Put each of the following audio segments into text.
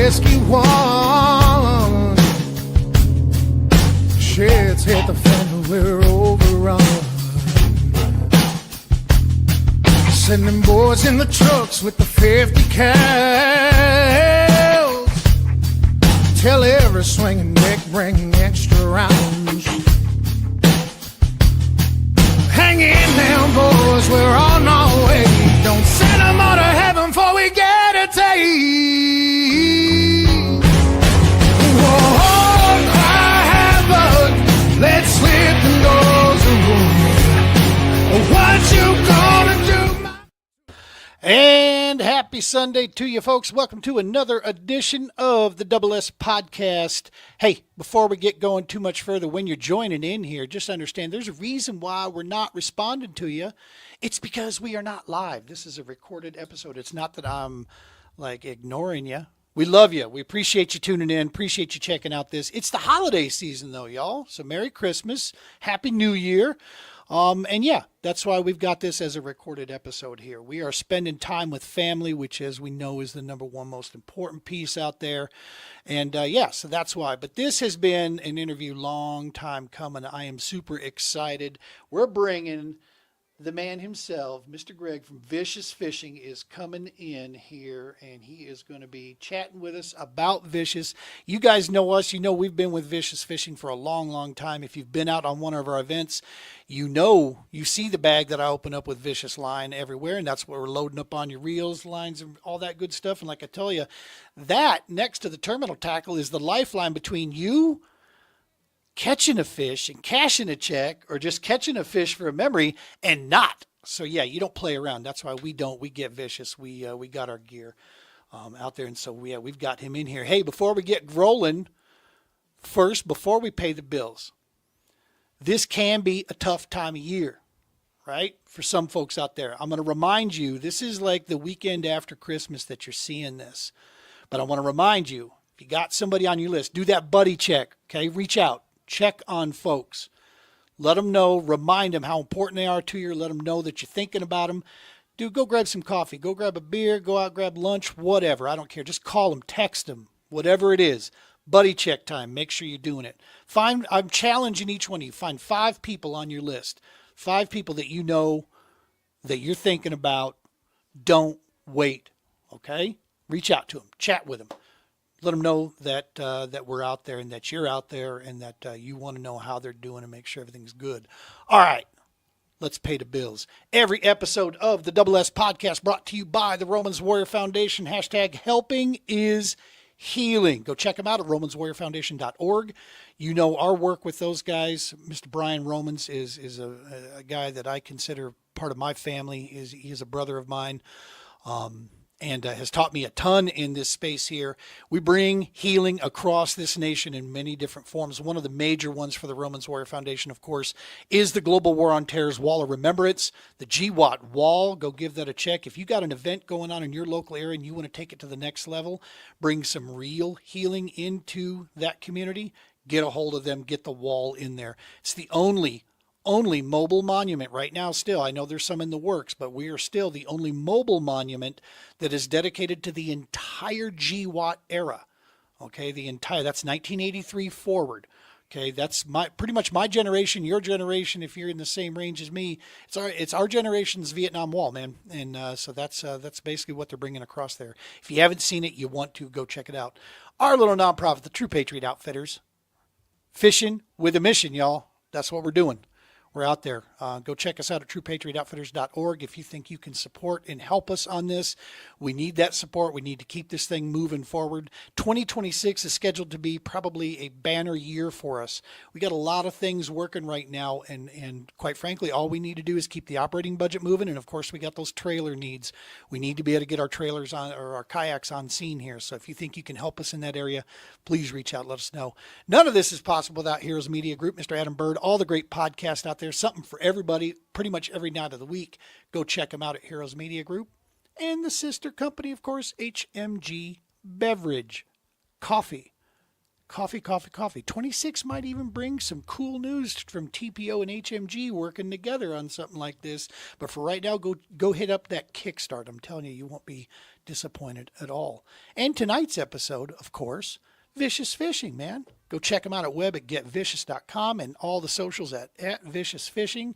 risky one. Sheds hit the fan, we're overrun. Sending boys in the trucks with the 50 cals. Tell every swinging neck bring extra rounds. Hang in now, boys, we're on our way. Don't send them on to heaven before we get a taste. Whoa, cry havoc, let's slip the doors away. What you gonna do? And happy Sunday to you folks. Welcome to another edition of the Double S Podcast. Hey, before we get going too much further, when you're joining in here, just understand there's a reason why we're not responding to you. It's because we are not live. This is a recorded episode. It's not that I'm like ignoring you. We love you. We appreciate you tuning in. Appreciate you checking out this. It's the holiday season though, y'all. So Merry Christmas. Happy New Year. And yeah, that's why we've got this as a recorded episode here. We are spending time with family, which as we know is the number one most important piece out there. And yeah, so that's why. But this has been an interview long time coming. I am super excited. We're bringing the man himself, Mr. Greg from Vicious Fishing, is coming in here, and he is going to be chatting with us about Vicious. You guys know us. You know we've been with Vicious Fishing for a long, long time. If you've been out on one of our events, you know you see the bag that I open up with Vicious line everywhere, and that's what we're loading up on your reels, lines, and all that good stuff. And like I tell you, that next to the terminal tackle is the lifeline between you catching a fish and cashing a check, or just catching a fish for a memory and not. So yeah, you don't play around. That's why we don't. We get vicious. We got our gear out there, and so we've got him in here. Hey, before we get rolling, first, before we pay the bills, this can be a tough time of year, right? For some folks out there. I'm going to remind you, this is like the weekend after Christmas that you're seeing this. But I want to remind you, if you got somebody on your list, do that buddy check, okay? Reach out. Check on folks. Let them know, remind them how important they are to you. Let them know that you're thinking about them. Dude, go grab some coffee. Go grab a beer. Go out, grab lunch, whatever. I don't care. Just call them, text them, whatever it is. Buddy check time. Make sure you're doing it. I'm challenging each one of you. Find 5 people on your list. 5 people that you know that you're thinking about. Don't wait, okay? Reach out to them. Chat with them. Let them know that that we're out there and that you're out there and that you want to know how they're doing and make sure everything's good. All right, let's pay the bills. Every episode of the Double S Podcast brought to you by the Romans Warrior Foundation. # helping is healing. Go check them out at romanswarriorfoundation.org. You know our work with those guys. Mr. Brian Romans is a guy that I consider part of my family. He is a brother of mine. And has taught me a ton in this space here. We bring healing across this nation in many different forms. One of the major ones for the Romans Warrior Foundation, of course, is the Global War on Terror's Wall of Remembrance, the GWAT Wall. Go give that a check. If you got an event going on in your local area and you want to take it to the next level, bring some real healing into that community, get a hold of them, get the wall in there. It's the only mobile monument right now still. I know there's some in the works, but we are still the only mobile monument that is dedicated to the entire GWAT era. Okay, that's 1983 forward. Okay, that's pretty much my generation, your generation, if you're in the same range as me. It's our generation's Vietnam Wall, man. And so that's basically what they're bringing across there. If you haven't seen it, you want to, go check it out. Our little nonprofit, the True Patriot Outfitters, fishing with a mission, y'all. That's what we're doing. We're out there. Go check us out at truepatriotoutfitters.org if you think you can support and help us on this. We need that support. We need to keep this thing moving forward. 2026 is scheduled to be probably a banner year for us. We got a lot of things working right now, and quite frankly, all we need to do is keep the operating budget moving, and of course, we got those trailer needs. We need to be able to get our trailers on, or our kayaks on scene here, so if you think you can help us in that area, please reach out, let us know. None of this is possible without Heroes Media Group, Mr. Adam Bird, all the great podcasts out there. There's something for everybody pretty much every night of the week. Go check them out at Heroes Media Group. And the sister company, of course, HMG Beverage. Coffee, Coffee, coffee, coffee. 26 might even bring some cool news from TPO and HMG working together on something like this. But for right now, go hit up that Kickstart. I'm telling you, you won't be disappointed at all. And tonight's episode, of course, Vicious Fishing, man. Go check them out at web at getvicious.com and all the socials at Vicious Fishing.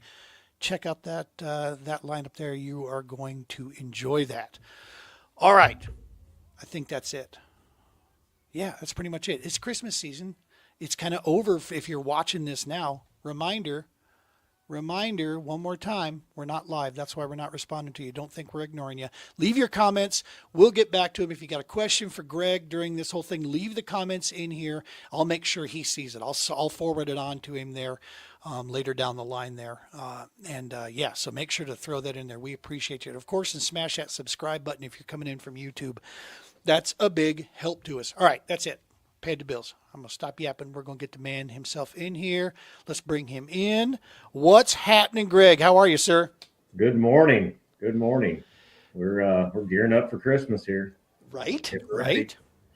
Check out that lineup there. You are going to enjoy that. All right. I think that's it. Yeah, that's pretty much it. It's Christmas season. It's kind of over if you're watching this now. Reminder, one more time, we're not live. That's why we're not responding to you. Don't think we're ignoring you. Leave your comments. We'll get back to them. If you got a question for Greg during this whole thing, leave the comments in here. I'll make sure he sees it. I'll forward it on to him there later down the line there. So make sure to throw that in there. We appreciate you. And of course, and smash that subscribe button if you're coming in from YouTube. That's a big help to us. All right, that's it. Paid the bills. I'm going to stop yapping. We're going to get the man himself in here. Let's bring him in. What's happening, Greg? How are you, sir? Good morning. Good morning. We're gearing up for Christmas here. Right.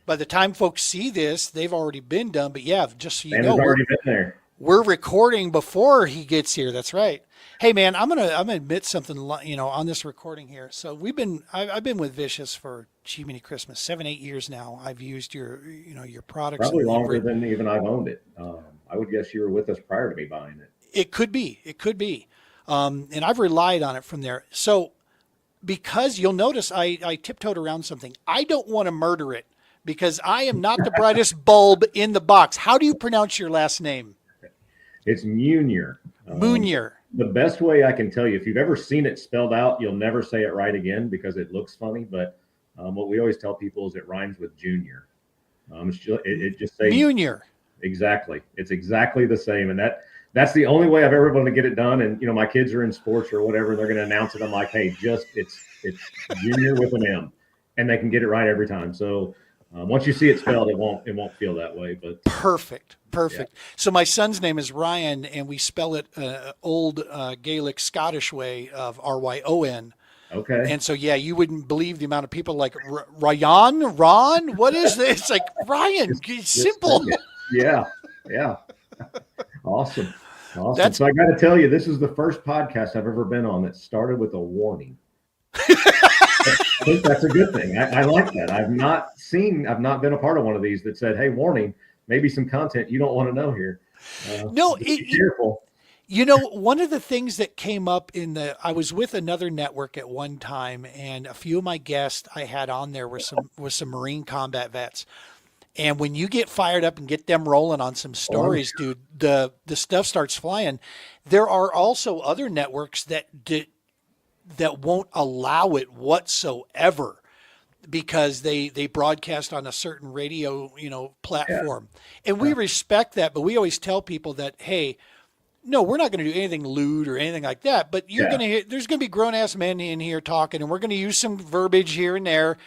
By the time folks see this, they've already been done. But yeah, just so you know, already been there. We're recording before he gets here. That's right. Hey man, I'm gonna admit something, on this recording here. So I've been with Vicious for many Christmas, 7-8 years now. I've used your products. Probably longer than even I've owned it. I would guess you were with us prior to me buying it. It could be. And I've relied on it from there. So because you'll notice I tiptoed around something. I don't want to murder it because I am not the brightest bulb in the box. How do you pronounce your last name? It's Meunier. Meunier. The best way I can tell you, if you've ever seen it spelled out, you'll never say it right again because it looks funny. But what we always tell people is it rhymes with junior. It just says Meunier. Exactly. It's exactly the same. And that's the only way I've ever been to get it done. And, my kids are in sports or whatever, and they're going to announce it. I'm like, hey, it's junior with an M, and they can get it right every time. So once you see it spelled, it won't feel that way. But perfect. Yeah. So my son's name is Ryan, and we spell it old Gaelic Scottish way of Ryon. Okay. And so yeah, you wouldn't believe the amount of people like Ryan, Ron. What is this? It's like Ryan. It's simple. Yeah. Awesome. So I got to tell you, this is the first podcast I've ever been on that started with a warning. I think that's a good thing. I like that. I've not been a part of one of these that said, hey, warning, maybe some content you don't want to know here. Be careful. One of the things that came up I was with another network at one time, and a few of my guests I had on there were some Marine combat vets. And when you get fired up and get them rolling on some stories, dude, the stuff starts flying. There are also other networks that won't allow it whatsoever because they broadcast on a certain radio, platform. Yeah. And we respect that, but we always tell people that, hey, no, we're not going to do anything lewd or anything like that, but there's going to be grown ass men in here talking, and we're going to use some verbiage here and there.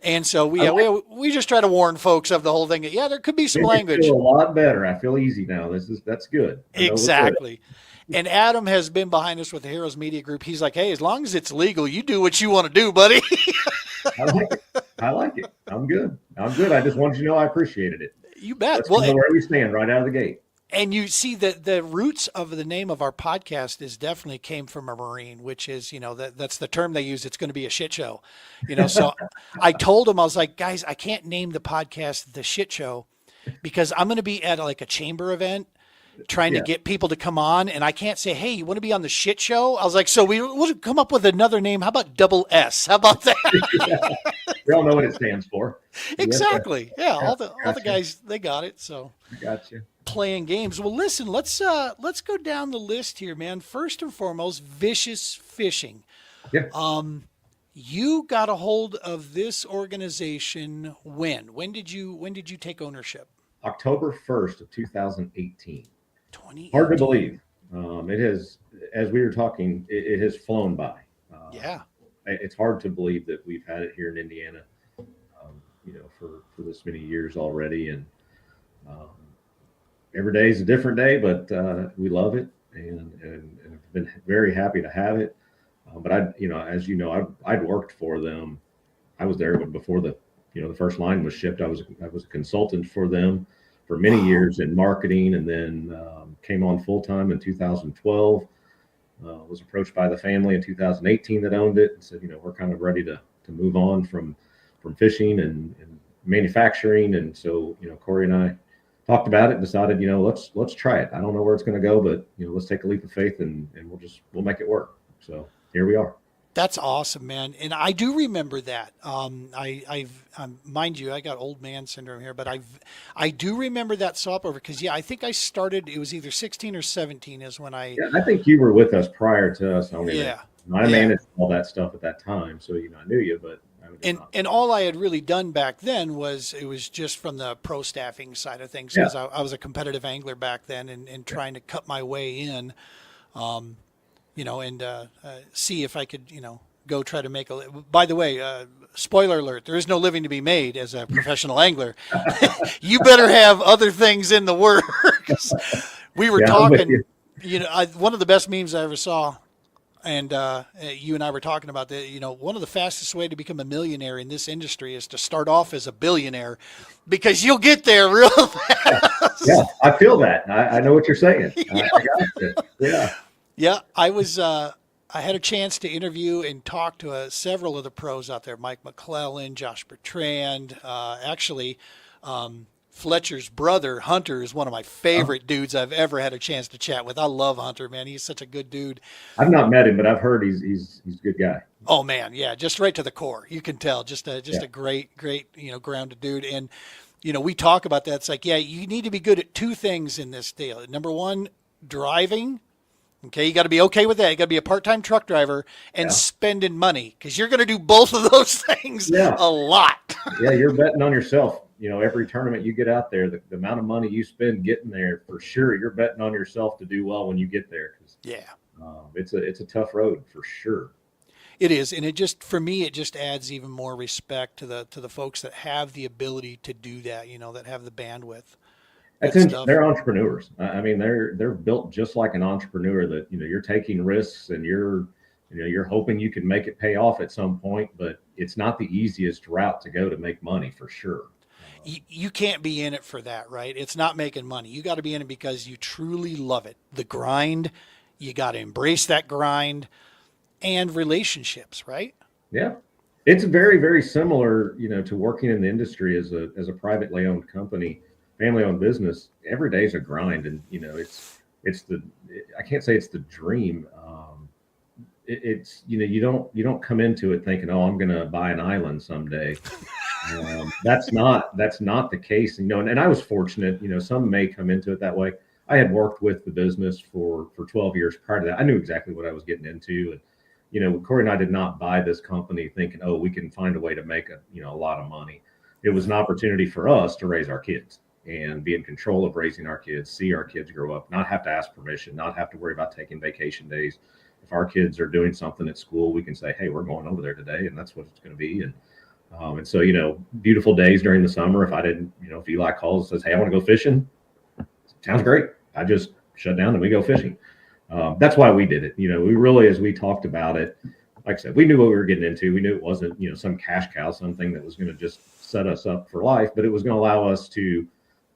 And so we just try to warn folks of the whole thing. Yeah, there could be some language. I feel a lot better. I feel easy now. That's good. Exactly. And Adam has been behind us with the Heroes Media Group. He's like, hey, as long as it's legal, you do what you want to do, buddy. I like it. I'm good. I just wanted you to know I appreciated it. You bet. Well, where we stand right out of the gate. And you see that the roots of the name of our podcast is definitely came from a Marine, which is, that's the term they use. It's going to be a shit show, So I told him, I was like, guys, I can't name the podcast The Shit Show because I'm going to be at like a chamber event trying to get people to come on. And I can't say, hey, you want to be on the shit show? I was like, so we'll come up with another name. How about Double S? How about that? We all know what it stands for. Exactly. Yeah. All the guys, they got it. So I got you. Playing games. Well, listen, let's go down the list here, man. First and foremost, Vicious Fishing. Yeah. You got a hold of this organization when? When did you take ownership? October 1st of 2018. 2018. Hard to believe. It has, as we were talking, it has flown by. Yeah. It's hard to believe that we've had it here in Indiana, for this many years already. And every day is a different day, but we love it and have been very happy to have it. But I'd worked for them. I was there before the first line was shipped. I was a consultant for them many years in marketing, and then came on full time in 2012. Was approached by the family in 2018 that owned it and said, we're kind of ready to move on from fishing and manufacturing. And so, Corey and I talked about it and decided, let's try it. I don't know where it's going to go, but let's take a leap of faith and we'll make it work. So here we are. That's awesome, man. And I do remember that. Mind you, I got old man syndrome here, but I do remember that stopover because, I think I started, it was either 16 or 17 is when I. Yeah, I think you were with us prior to us owning it. I managed all that stuff at that time. So, I knew you, but. And all I had really done back then was it was just from the pro staffing side of things because I was a competitive angler back then and trying to cut my way in. See if I could, go try to make by the way, spoiler alert, there is no living to be made as a professional angler. You better have other things in the works. We were talking, one of the best memes I ever saw, and you and I were talking about that, one of the fastest way to become a millionaire in this industry is to start off as a billionaire because you'll get there real fast. Yeah, I feel that. I know what you're saying. I got it. Yeah. Yeah, I had a chance to interview and talk to several of the pros out there, Mike McClellan, Josh Bertrand. Fletcher's brother, Hunter, is one of my favorite dudes I've ever had a chance to chat with. I love Hunter, man. He's such a good dude. I've not met him, but I've heard he's a good guy. Oh, man, yeah, just right to the core. You can tell, just a great, grounded dude. And, we talk about that. It's like, you need to be good at two things in this deal. Number one, driving. Okay, you got to be okay with that. You got to be a part-time truck driver and spending money because you're going to do both of those things a lot. Yeah, you're betting on yourself. Every tournament you get out there, the amount of money you spend getting there, for sure, you're betting on yourself to do well when you get there. It's a tough road for sure. It is, and for me, it just adds even more respect to the folks that have the ability to do that. That have the bandwidth. They're entrepreneurs. I mean, they're built just like an entrepreneur. That you're taking risks and you're hoping you can make it pay off at some point. But it's not the easiest route to go to make money for sure. You can't be in it for that, right? It's not making money. You got to be in it because you truly love it. The grind, you got to embrace that grind, and relationships, right? Yeah, it's very, very similar, to working in the industry as a privately owned company. Family-owned business, every day is a grind, and I can't say it's the dream. It's you don't come into it thinking, oh, I'm going to buy an island someday. That's not the case. And I was fortunate. Some may come into it that way. I had worked with the business for 12 years prior to that. I knew exactly what I was getting into, and Corey and I did not buy this company thinking, oh, we can find a way to make a lot of money. It was an opportunity for us to raise our kids and be in control of raising our kids, see our kids grow up, not have to ask permission, not have to worry about taking vacation days. If our kids are doing something at school, we can say, hey, we're going over there today, and that's what it's going to be. And so, beautiful days during the summer, if I didn't, if Eli calls and says, hey, I want to go fishing, sounds great. I just shut down and we go fishing. That's why we did it. We really, as we talked about it, like I said, we knew what we were getting into. We knew it wasn't, some cash cow, something that was going to just set us up for life, but it was going to allow us to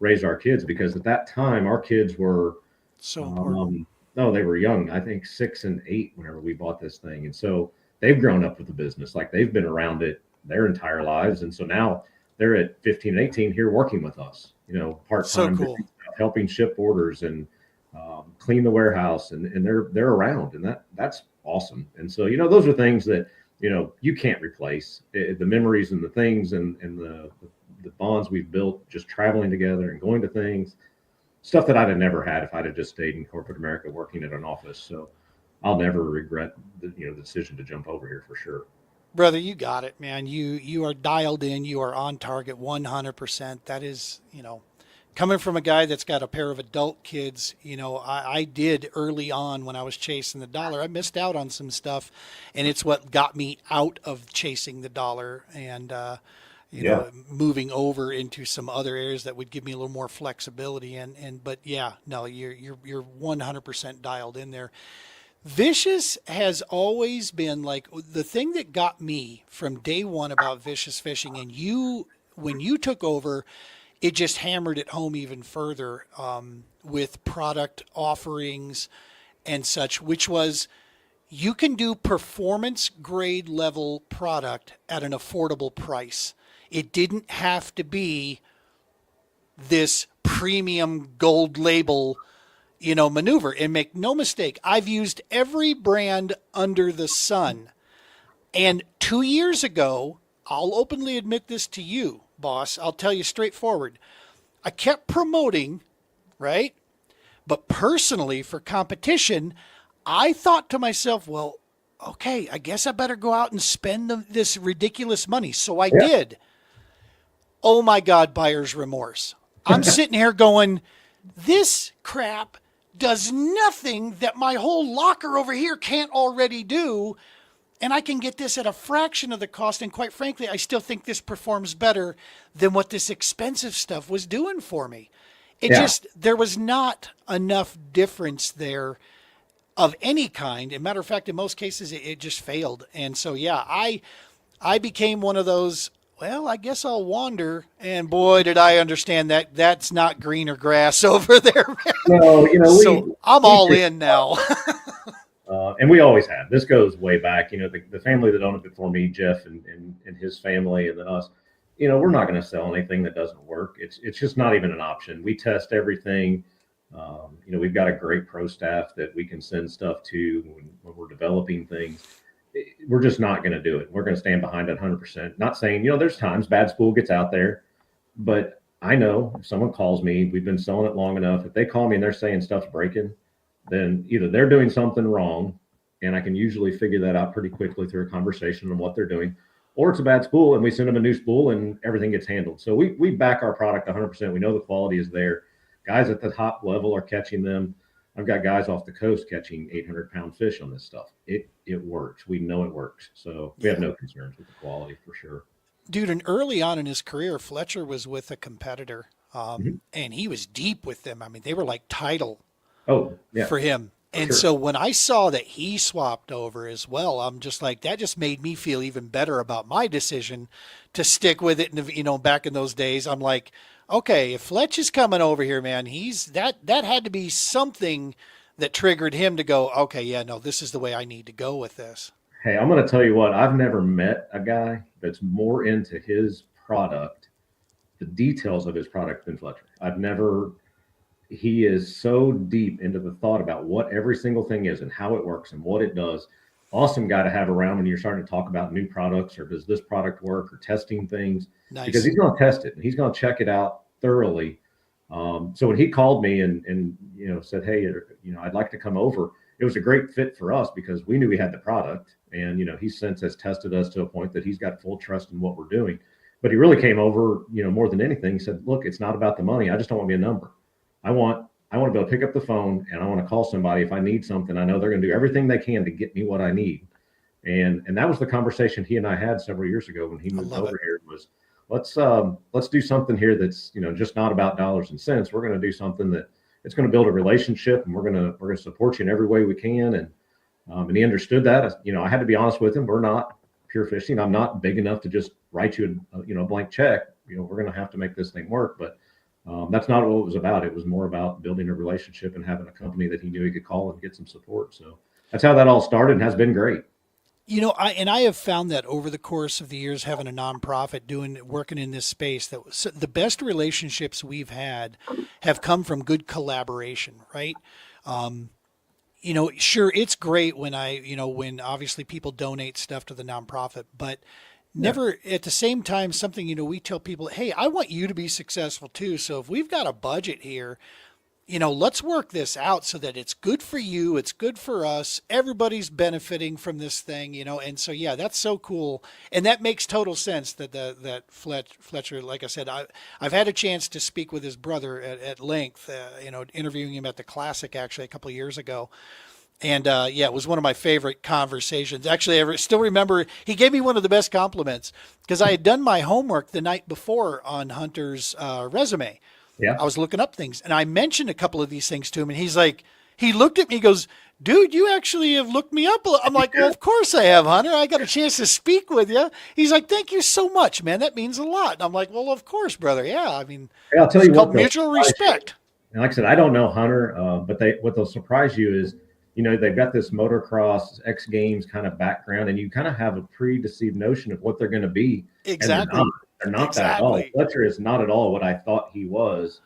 raise our kids, because at that time our kids were so important. They were young. I think 6 and 8 whenever we bought this thing. And so they've grown up with the business. Like, they've been around it their entire lives. And so now they're at 15 and 18 here working with us, part-time, so cool. Helping ship orders and clean the warehouse, and they're around, and that's awesome. And so, those are things that, you can't replace. The memories and the things and the bonds we've built just traveling together and going to things, stuff that I'd have never had if I'd have just stayed in corporate America working at an office. So I'll never regret the decision to jump over here for sure. Brother, you got it, man. You are dialed in. You are on target 100%. That is, coming from a guy that's got a pair of adult kids, I did early on when I was chasing the dollar. I missed out on some stuff, and it's what got me out of chasing the dollar and, moving over into some other areas that would give me a little more flexibility. But yeah, no, you're 100% dialed in there. Vicious has always been like the thing that got me from day one about Vicious Fishing. And when you took over, it just hammered it home even further with product offerings and such, which was you can do performance grade level product at an affordable price. It didn't have to be this premium gold label, maneuver. And make no mistake, I've used every brand under the sun. And 2 years ago, I'll openly admit this to you, boss. I'll tell you straightforward. I kept promoting, right? But personally, for competition, I thought to myself, well, okay, I guess I better go out and spend this ridiculous money. So I did. Oh my God, buyer's remorse. I'm sitting here going, this crap does nothing that my whole locker over here can't already do. And I can get this at a fraction of the cost. And quite frankly, I still think this performs better than what this expensive stuff was doing for me. There was not enough difference there of any kind. As a matter of fact, in most cases, it just failed. And so, yeah, I became one of those, well, I guess I'll wander. And boy, did I understand that that's not greener grass over there. No, so I'm all in now. And we always have. This goes way back. The family that owned it before me, Jeff and his family, and then us. We're not going to sell anything that doesn't work. It's just not even an option. We test everything. We've got a great pro staff that we can send stuff to when we're developing things. We're just not going to do it. We're going to stand behind it 100%. Not saying, there's times bad spool gets out there, but I know if someone calls me, we've been selling it long enough. If they call me and they're saying stuff's breaking, then either they're doing something wrong, and I can usually figure that out pretty quickly through a conversation on what they're doing, or it's a bad spool and we send them a new spool and everything gets handled. So we back our product 100%. We know the quality is there. Guys at the top level are catching them. I've got guys off the coast catching 800-pound fish on this stuff. It works. We know it works. So we have no concerns with the quality for sure. Dude, and early on in his career, Fletcher was with a competitor, and he was deep with them. I mean, they were like title for him. And so when I saw that he swapped over as well, I'm just like, that just made me feel even better about my decision to stick with it. And, back in those days, I'm like, okay, if Fletch is coming over here, man, that had to be something that triggered him to go, okay, yeah, no, this is the way I need to go with this. Hey, I'm going to tell you what, I've never met a guy that's more into his product, the details of his product than Fletcher. He is so deep into the thought about what every single thing is and how it works and what it does. Awesome guy to have around when you're starting to talk about new products or does this product work or testing things. Nice. Because he's going to test it and he's going to check it out thoroughly. So when he called me and said, hey, I'd like to come over, it was a great fit for us because we knew we had the product and, he since has tested us to a point that he's got full trust in what we're doing. But he really came over, more than anything. He said, look, it's not about the money. I just don't want to be a number. I want to be able to pick up the phone and I want to call somebody if I need something. I know they're going to do everything they can to get me what I need. And that was the conversation he and I had several years ago when he moved over here. Was let's do something here that's just not about dollars and cents. We're going to do something that it's going to build a relationship, and we're going to support you in every way we can. And he understood that. I had to be honest with him. We're not pure fishing. I'm not big enough to just write you a blank check. We're going to have to make this thing work, but. That's not what it was about. It was more about building a relationship and having a company that he knew he could call and get some support. So that's how that all started and has been great. I have found that over the course of the years, having a nonprofit working in this space, that the best relationships we've had have come from good collaboration, right? Sure, it's great when when obviously people donate stuff to the nonprofit, but never at the same time, something, we tell people, hey, I want you to be successful too. So if we've got a budget here, let's work this out so that it's good for you. It's good for us. Everybody's benefiting from this thing, and so, yeah, that's so cool. And that makes total sense that Fletcher, like I said, I've had a chance to speak with his brother at length, interviewing him at the Classic actually a couple of years ago. And, it was one of my favorite conversations. Actually, I still remember he gave me one of the best compliments because I had done my homework the night before on Hunter's resume. Yeah. I was looking up things and I mentioned a couple of these things to him and he's like, he looked at me, he goes, dude, you actually have looked me up. I'm like, well, of course I have, Hunter. I got a chance to speak with you. He's like, thank you so much, man. That means a lot. And I'm like, well, of course, brother. Yeah. I mean, Hey, I'll tell it's you called what, mutual respect. and like I said, I don't know Hunter, but what they'll surprise you is, they've got this motocross X Games kind of background, and you kind of have a pre-deceived notion of what they're going to be. Exactly. And they're not that at all. Fletcher is not at all what I thought he was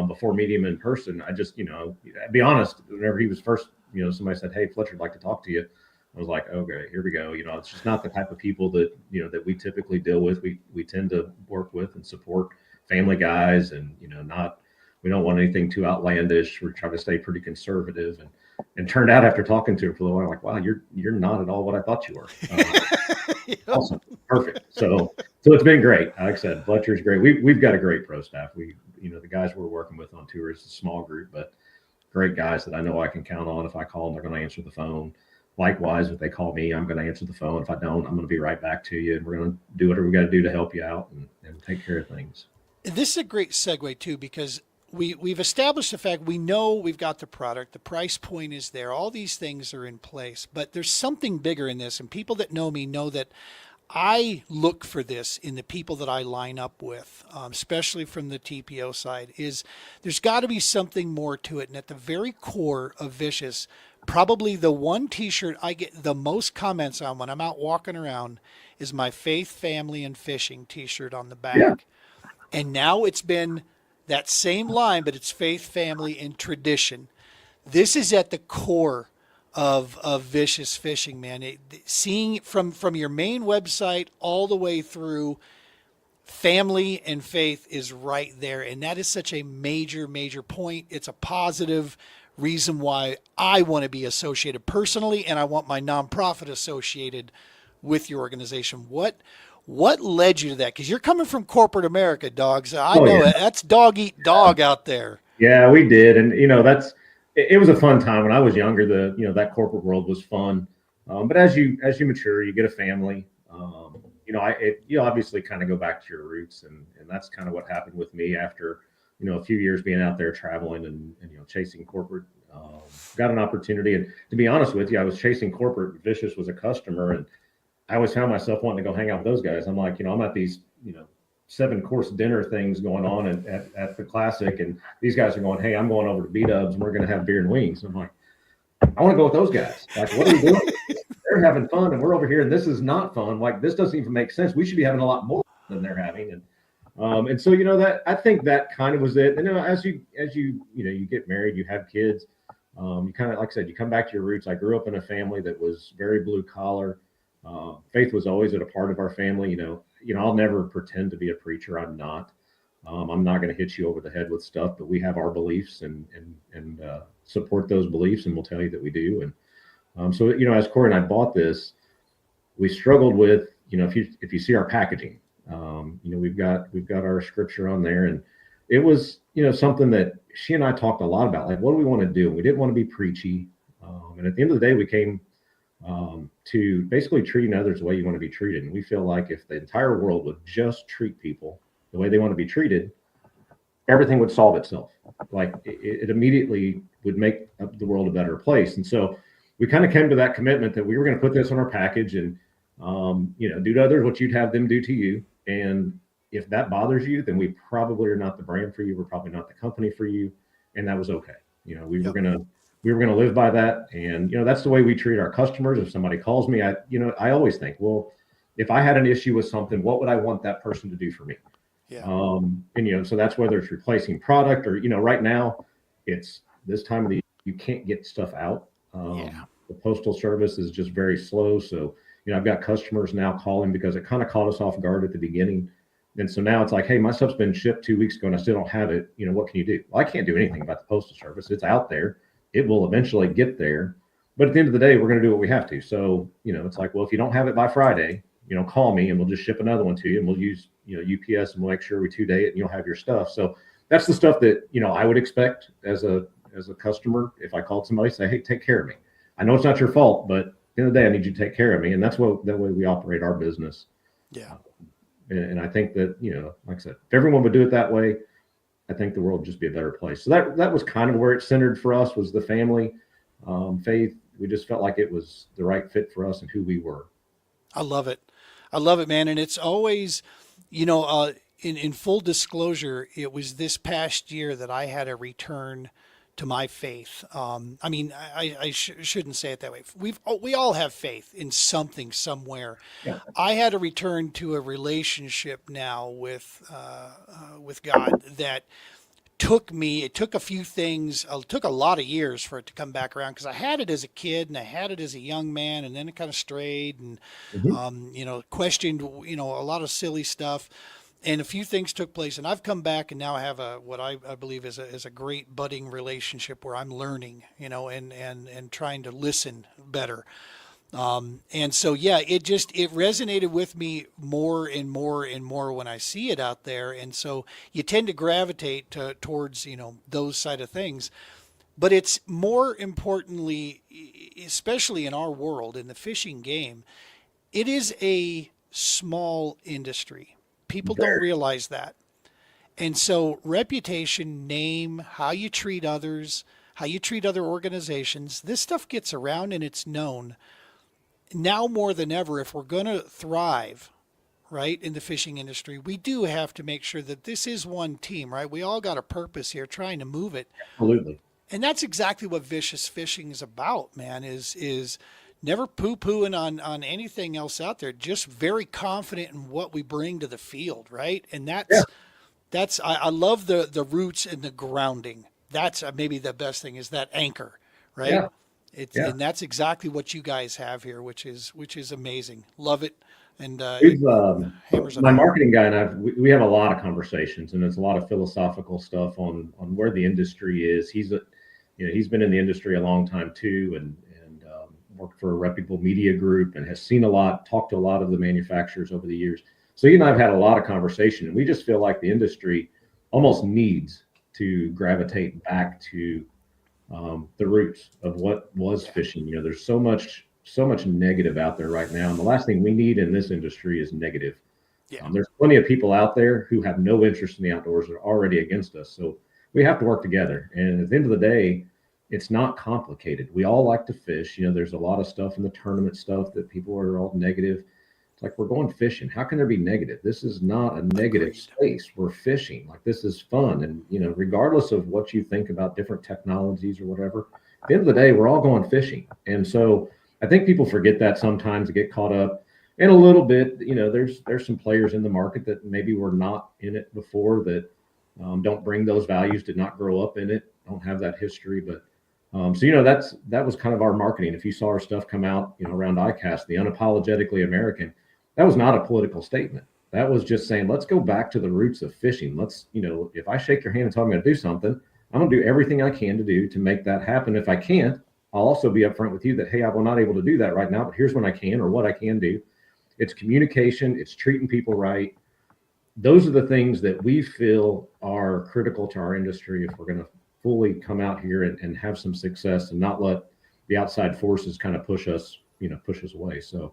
before meeting him in person. I just, to be honest, whenever he was first, somebody said, hey, Fletcher, I'd like to talk to you. I was like, okay, here we go. It's just not the type of people that, that we typically deal with. We tend to work with and support family guys, and, we don't want anything too outlandish. We're trying to stay pretty conservative, and turned out after talking to him for a little while, like, wow, you're not at all what I thought you were. Awesome. Perfect. So it's been great. Like I said, Fletcher's great. We've got a great pro staff. The guys we're working with on tour is a small group, but great guys that I know I can count on. If I call them, they're going to answer the phone. Likewise, if they call me, I'm going to answer the phone. If I don't, I'm going to be right back to you, and we're going to do whatever we got to do to help you out and take care of things. This is a great segue too, because we've established the fact we know we've got the product, the price point is there, all these things are in place, but there's something bigger in this, and people that know me know that I look for this in the people that I line up with, especially from the TPO side, is there's got to be something more to it. And at the very core of Vicious, probably the one t-shirt I get the most comments on when I'm out walking around is my Faith, Family, and Fishing t-shirt on the back. Yeah. And now it's been that same line, but it's Faith, Family, and Tradition. This is at the core of Vicious Fishing, man. Seeing from your main website all the way through, family and faith is right there. And that is such a major, major point. It's a positive reason why I want to be associated personally, and I want my nonprofit associated with your organization. What led you to that? Because you're coming from corporate America, dogs. I know it. That's dog eat dog out there. Yeah, we did, and it was a fun time when I was younger. That corporate world was fun, but as you mature, you get a family. You obviously kind of go back to your roots, and that's kind of what happened with me after a few years being out there traveling and chasing corporate. Got an opportunity, and to be honest with you, I was chasing corporate. Vicious was a customer, and I always found myself wanting to go hang out with those guys. I'm like, I'm at these 7-course dinner things going on at the Classic, and these guys are going, hey, I'm going over to B-Dubs and we're going to have beer and wings. I'm like, I want to go with those guys. Like, what are we doing? They're having fun and we're over here and this is not fun. Like, this doesn't even make sense. We should be having a lot more than they're having. And so that I think that kind of was it. And as you get married, you have kids, you kind of, like I said, you come back to your roots. I grew up in a family that was very blue collar. Faith was always a part of our family. I'll never pretend to be a preacher. I'm not. I'm not going to hit you over the head with stuff, but we have our beliefs and support those beliefs, and we'll tell you that we do. And so as Corey and I bought this, we struggled with if you see our packaging, we've got our scripture on there, and it was something that she and I talked a lot about. Like, what do we want to do? We didn't want to be preachy, and at the end of the day, we came to basically treating others the way you want to be treated. And we feel like if the entire world would just treat people the way they want to be treated, everything would solve itself. Like it immediately would make the world a better place. And so we kind of came to that commitment that we were going to put this on our package and, do to others what you'd have them do to you. And if that bothers you, then we probably are not the brand for you. We're probably not the company for you. And that was okay. We were going to live by that. And, that's the way we treat our customers. If somebody calls me, I always think, well, if I had an issue with something, what would I want that person to do for me? Yeah. So that's whether it's replacing product or, right now it's this time of the year, you can't get stuff out. The postal service is just very slow. So, I've got customers now calling because it kind of caught us off guard at the beginning. And so now it's like, hey, my stuff's been shipped 2 weeks ago and I still don't have it. What can you do? Well, I can't do anything about the postal service. It's out there. It will eventually get there. But at the end of the day, we're going to do what we have to. So, it's like, well, if you don't have it by Friday, call me and we'll just ship another one to you, and we'll use, UPS, and we'll make sure we 2-day it and you'll have your stuff. So that's the stuff that, I would expect as a customer. If I called somebody, say, hey, take care of me. I know it's not your fault, but at the end of the day, I need you to take care of me. And that way we operate our business. Yeah. And I think that, like I said, if everyone would do it that way, I think the world would just be a better place. So that was kind of where it centered for us, was the family, faith. We just felt like it was the right fit for us and who we were. I love it. I love it, man. And it's always, in full disclosure, it was this past year that I had a return to my faith. I shouldn't say it that way. We all have faith in something somewhere. Yeah. I had a return to a relationship now with God that it took a few things, it took a lot of years for it to come back around, because I had it as a kid and I had it as a young man, and then it kind of strayed and, questioned, a lot of silly stuff. And a few things took place, and I've come back, and now I have what I believe is a great budding relationship where I'm learning, and trying to listen better. And so, yeah, it resonated with me more and more and more when I see it out there. And so you tend to gravitate towards, those side of things. But it's more importantly, especially in our world, in the fishing game, it is a small industry. People don't realize that. And so reputation, name, how you treat others, how you treat other organizations, this stuff gets around and it's known. Now more than ever, if we're going to thrive, right, in the fishing industry, we do have to make sure that this is one team, right? We all got a purpose here, trying to move it. Absolutely. And that's exactly what Vicious Fishing is about, man, is never poo-pooing on anything else out there, just very confident in what we bring to the field, right? And that's I love the roots and the grounding. That's maybe the best thing, is that anchor, right? Yeah. And that's exactly what you guys have here, which is amazing. Love it. And my marketing guy and we have a lot of conversations, and it's a lot of philosophical stuff on where the industry is. He's been in the industry a long time too, and worked for a reputable media group, and has seen a lot, talked to a lot of the manufacturers over the years. So he and I've had a lot of conversation, and we just feel like the industry almost needs to gravitate back to the roots of what was fishing. There's so much negative out there right now, and the last thing we need in this industry is negative. Yeah. There's plenty of people out there who have no interest in the outdoors that are already against us. So we have to work together. And at the end of the day, it's not complicated. We all like to fish. There's a lot of stuff in the tournament stuff that people are all negative. It's like, we're going fishing. How can there be negative? This is not a negative space. We're fishing. Like, this is fun. And, regardless of what you think about different technologies or whatever, at the end of the day, we're all going fishing. And so I think people forget that sometimes, to get caught up. And a little bit, there's some players in the market that maybe were not in it before, that don't bring those values, did not grow up in it, don't have that history. But that was kind of our marketing. If you saw our stuff come out, around ICAST, the Unapologetically American, that was not a political statement. That was just saying, let's go back to the roots of fishing. Let's, if I shake your hand and tell me I'm going to do something, I'm going to do everything I can to do to make that happen. If I can't, I'll also be upfront with you that, hey, I'm not able to do that right now, but here's when I can, or what I can do. It's communication. It's treating people right. Those are the things that we feel are critical to our industry if we're going to fully come out here and have some success, and not let the outside forces kind of push us away. So,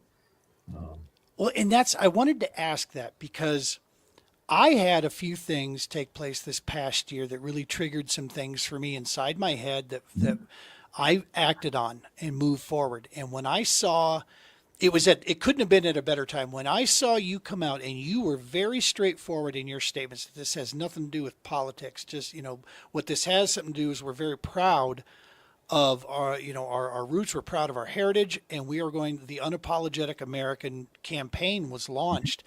well, and I wanted to ask that, because I had a few things take place this past year that really triggered some things for me inside my head that I acted on and moved forward. And when I saw, it couldn't have been at a better time. When I saw you come out and you were very straightforward in your statements, this has nothing to do with politics. Just, what this has something to do is, we're very proud of our roots. We're proud of our heritage, and we are the Unapologetic American campaign was launched.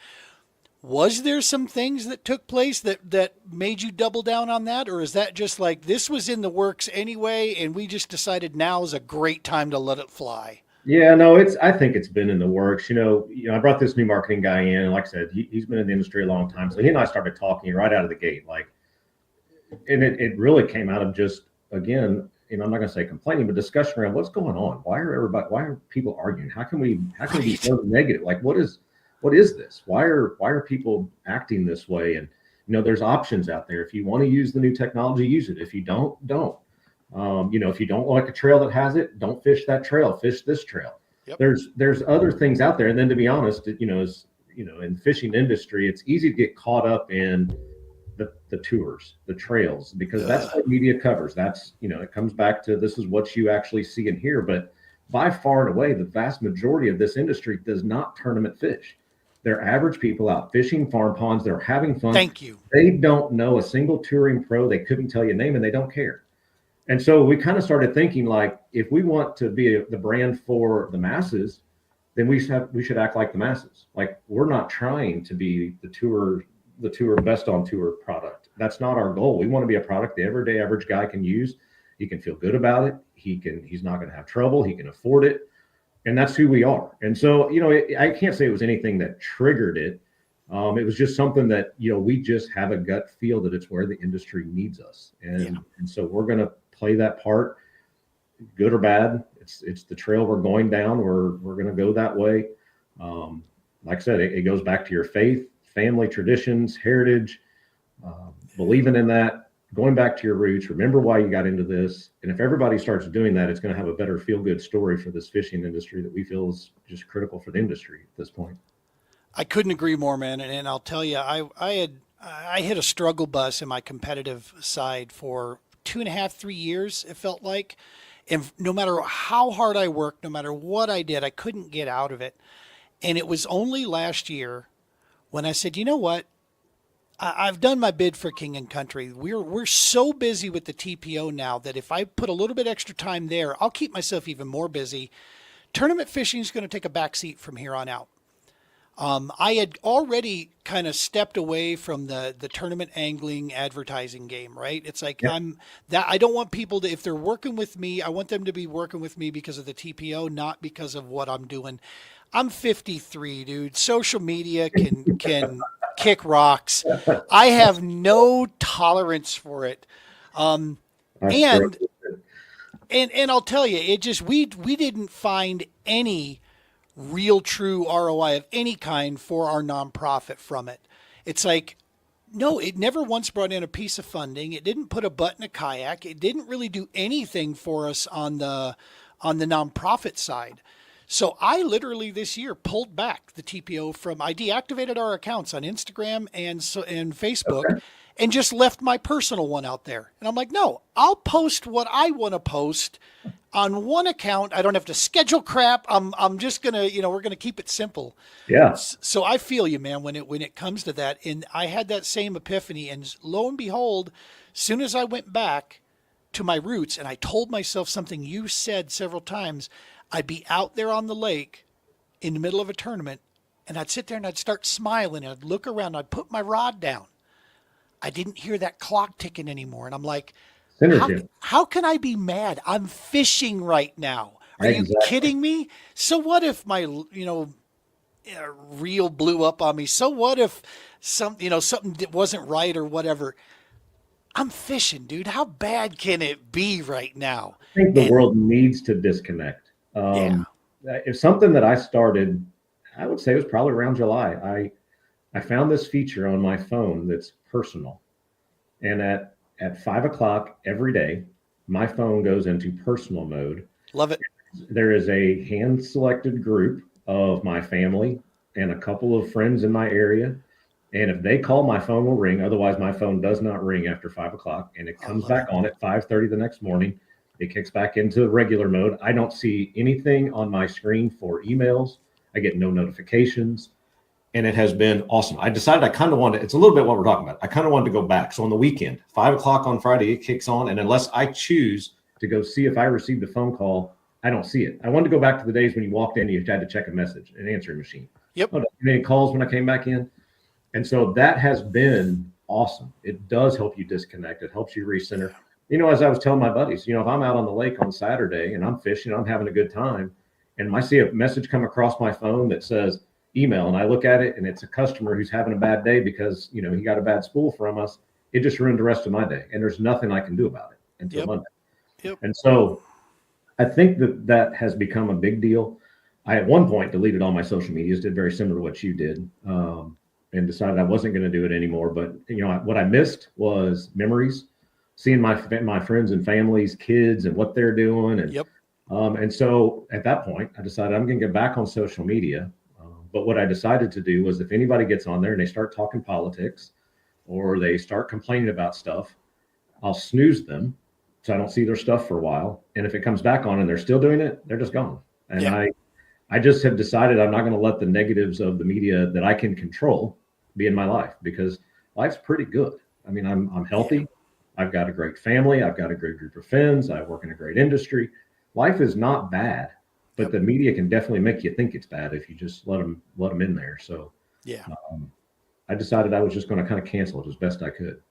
Was there some things that took place that made you double down on that? Or is that just like, this was in the works anyway, and we just decided now is a great time to let it fly? Yeah, no, I think it's been in the works. I brought this new marketing guy in, and like I said, he's been in the industry a long time. So he and I started talking right out of the gate, and it really came out of just, again, I'm not going to say complaining, but discussion around what's going on. Why are people arguing? How can we be so negative? Like, what is this? Why are people acting this way? And, there's options out there. If you want to use the new technology, use it. If you don't. If you don't like a trail that has it, don't fish that trail, fish this trail. Yep. There's other things out there. And then, to be honest, in the fishing industry, it's easy to get caught up in the tours, the trails, because that's what media covers. That's, it comes back to, this is what you actually see and hear. But by far and away, the vast majority of this industry does not tournament fish. They're average people out fishing farm ponds. They're having fun. Thank you. They don't know a single touring pro. They couldn't tell you a name, and they don't care. And so we kind of started thinking, like, if we want to be the brand for the masses, then we should act like the masses. Like, we're not trying to be the tour best on tour product. That's not our goal. We want to be a product the everyday average guy can use. He can feel good about it. He's not going to have trouble. He can afford it. And that's who we are. And so, I can't say it was anything that triggered it. It was just something that, we just have a gut feel that it's where the industry needs us. And so we're going to play that part, good or bad. It's the trail we're going down. We're going to go that way. Like I said, it goes back to your faith, family traditions, heritage, believing in that, going back to your roots, remember why you got into this. And if everybody starts doing that, it's going to have a better feel-good story for this fishing industry that we feel is just critical for the industry at this point. I couldn't agree more, man. And I'll tell you, I hit a struggle bus in my competitive side for 2.5, 3 years, it felt like. And no matter how hard I worked, no matter what I did, I couldn't get out of it. And it was only last year when I said, you know what? I've done my bid for King and Country. We're so busy with the TPO now that if I put a little bit extra time there, I'll keep myself even more busy. Tournament fishing is going to take a back seat from here on out. I had already kind of stepped away from the tournament angling advertising game, right? It's like, I don't want people to, if they're working with me, I want them to be working with me because of the TPO, not because of what I'm doing. I'm 53, dude. Social media can kick rocks. I have no tolerance for it. And I'll tell you, it just, we didn't find any real true ROI of any kind for our nonprofit from it. It's like, no, it never once brought in a piece of funding. It didn't put a butt in a kayak. It didn't really do anything for us on the nonprofit side. So I literally this year pulled back the TPO I deactivated our accounts on Instagram and Facebook and just left my personal one out there. And I'm like, no, I'll post what I want to post on one account. I don't have to schedule crap. I'm just going to, we're going to keep it simple. Yeah. So I feel you, man, when it comes to that. And I had that same epiphany, and lo and behold, soon as I went back to my roots and I told myself something you said several times, I'd be out there on the lake in the middle of a tournament, and I'd sit there and I'd start smiling, and I'd look around, I'd put my rod down. I didn't hear that clock ticking anymore. And I'm like, how can I be mad? I'm fishing right now. Are you kidding me? So what if my, reel blew up on me? So what if something wasn't right or whatever? I'm fishing, dude. How bad can it be right now? I think the world needs to disconnect. It's something that I started, I would say it was probably around July. I found this feature on my phone that's personal. And at 5:00 every day, my phone goes into personal mode. Love it. There is a hand selected group of my family and a couple of friends in my area. And if they call, my phone will ring. Otherwise, my phone does not ring after 5:00, and it comes back on at 5:30 the next morning. It kicks back into regular mode. I don't see anything on my screen for emails. I get no notifications, and it has been awesome. I decided I kind of wanted, it's a little bit what we're talking about. I kind of wanted to go back. So on the weekend, 5:00 on Friday, it kicks on. And unless I choose to go see if I received a phone call, I don't see it. I wanted to go back to the days when you walked in, you had to check a message, an answering machine. Yep. I made calls when I came back in. And so that has been awesome. It does help you disconnect. It helps you recenter. As I was telling my buddies, if I'm out on the lake on Saturday and I'm fishing, I'm having a good time, and I see a message come across my phone that says email, and I look at it and it's a customer who's having a bad day because, he got a bad spool from us, it just ruined the rest of my day. And there's nothing I can do about it until Monday. Yep. And so I think that has become a big deal. I, at one point, deleted all my social medias, did very similar to what you did, and decided I wasn't going to do it anymore. But, what I missed was memories, seeing my friends and families, kids, and what they're doing. And, and so at that point, I decided I'm going to get back on social media. But what I decided to do was, if anybody gets on there and they start talking politics or they start complaining about stuff, I'll snooze them so I don't see their stuff for a while. And if it comes back on and they're still doing it, they're just gone. And Yeah. I just have decided I'm not going to let the negatives of the media that I can control be in my life, because life's pretty good. I mean, I'm healthy. I've got a great family. I've got a great group of friends. I work in a great industry. Life is not bad, but the media can definitely make you think it's bad if you just let them in there. So Yeah. I decided I was just going to kind of cancel it as best I could.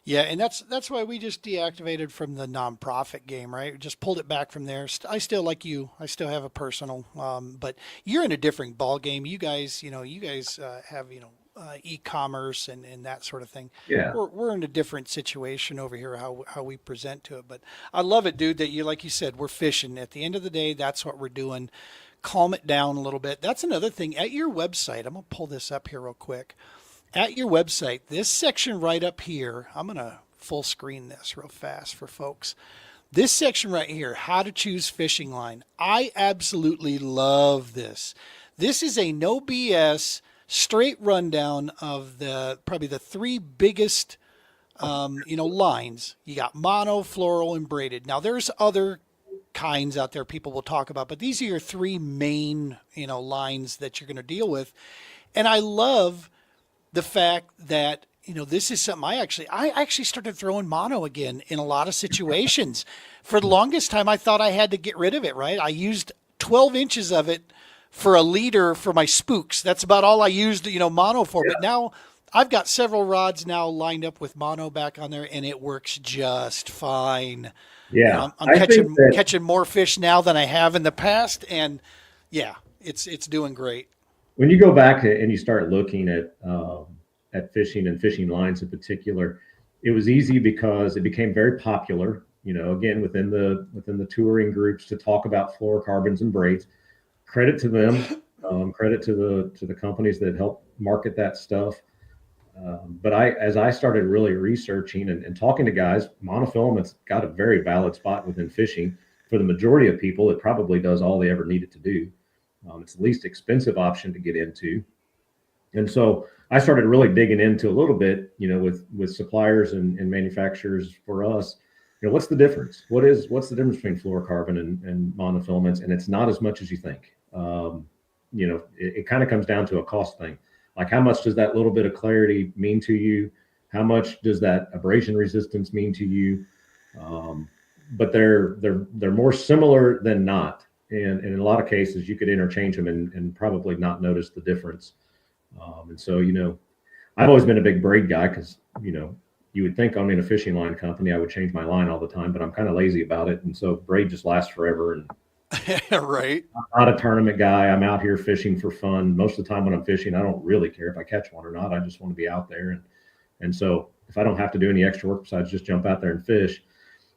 Yeah, and that's why we just deactivated from the nonprofit game, right? Just pulled it back from there. I still, like you, I still have a personal, but you're in a different ball game. You guys, have e-commerce and that sort of thing. Yeah. We're in a different situation over here, how we present to it. But I love it, dude. That you, like you said, we're fishing. At the end of the day, that's what we're doing. Calm it down a little bit. That's another thing at your website. I'm gonna pull this up here real quick. At your website, this section right up here, I'm going to full screen this real fast for folks. This section right here, how to choose fishing line. I absolutely love this. This is a no BS straight rundown of probably the three biggest, lines. You got mono, floral, and braided. Now there's other kinds out there people will talk about, but these are your three main, lines that you're going to deal with. And I love the fact that, this is something I actually started throwing mono again in a lot of situations. For the longest time, I thought I had to get rid of it, right? I used 12 inches of it for a leader for my spooks. That's about all I used, mono for. Yeah. But now I've got several rods now lined up with mono back on there, and it works just fine. Yeah. I'm catching more fish now than I have in the past. And yeah, it's doing great. When you go back and you start looking at fishing and fishing lines in particular, it was easy because it became very popular, again, within the touring groups, to talk about fluorocarbons and braids. Credit to them, credit to the companies that help market that stuff. But as I started really researching and talking to guys, monofilament's got a very valid spot within fishing. For the majority of people, it probably does all they ever need it to do. It's the least expensive option to get into. And so I started really digging into a little bit, with suppliers and manufacturers for us, what's the difference? What's the difference between fluorocarbon and monofilaments? And it's not as much as you think. It kind of comes down to a cost thing. Like, how much does that little bit of clarity mean to you? How much does that abrasion resistance mean to you? But they're more similar than not. And in a lot of cases, you could interchange them and probably not notice the difference. And so, I've always been a big braid guy because, you would think owning a fishing line company, I would change my line all the time, but I'm kind of lazy about it. And so braid just lasts forever. And right. I'm not a tournament guy. I'm out here fishing for fun. Most of the time when I'm fishing, I don't really care if I catch one or not. I just want to be out there. And so if I don't have to do any extra work besides just jump out there and fish,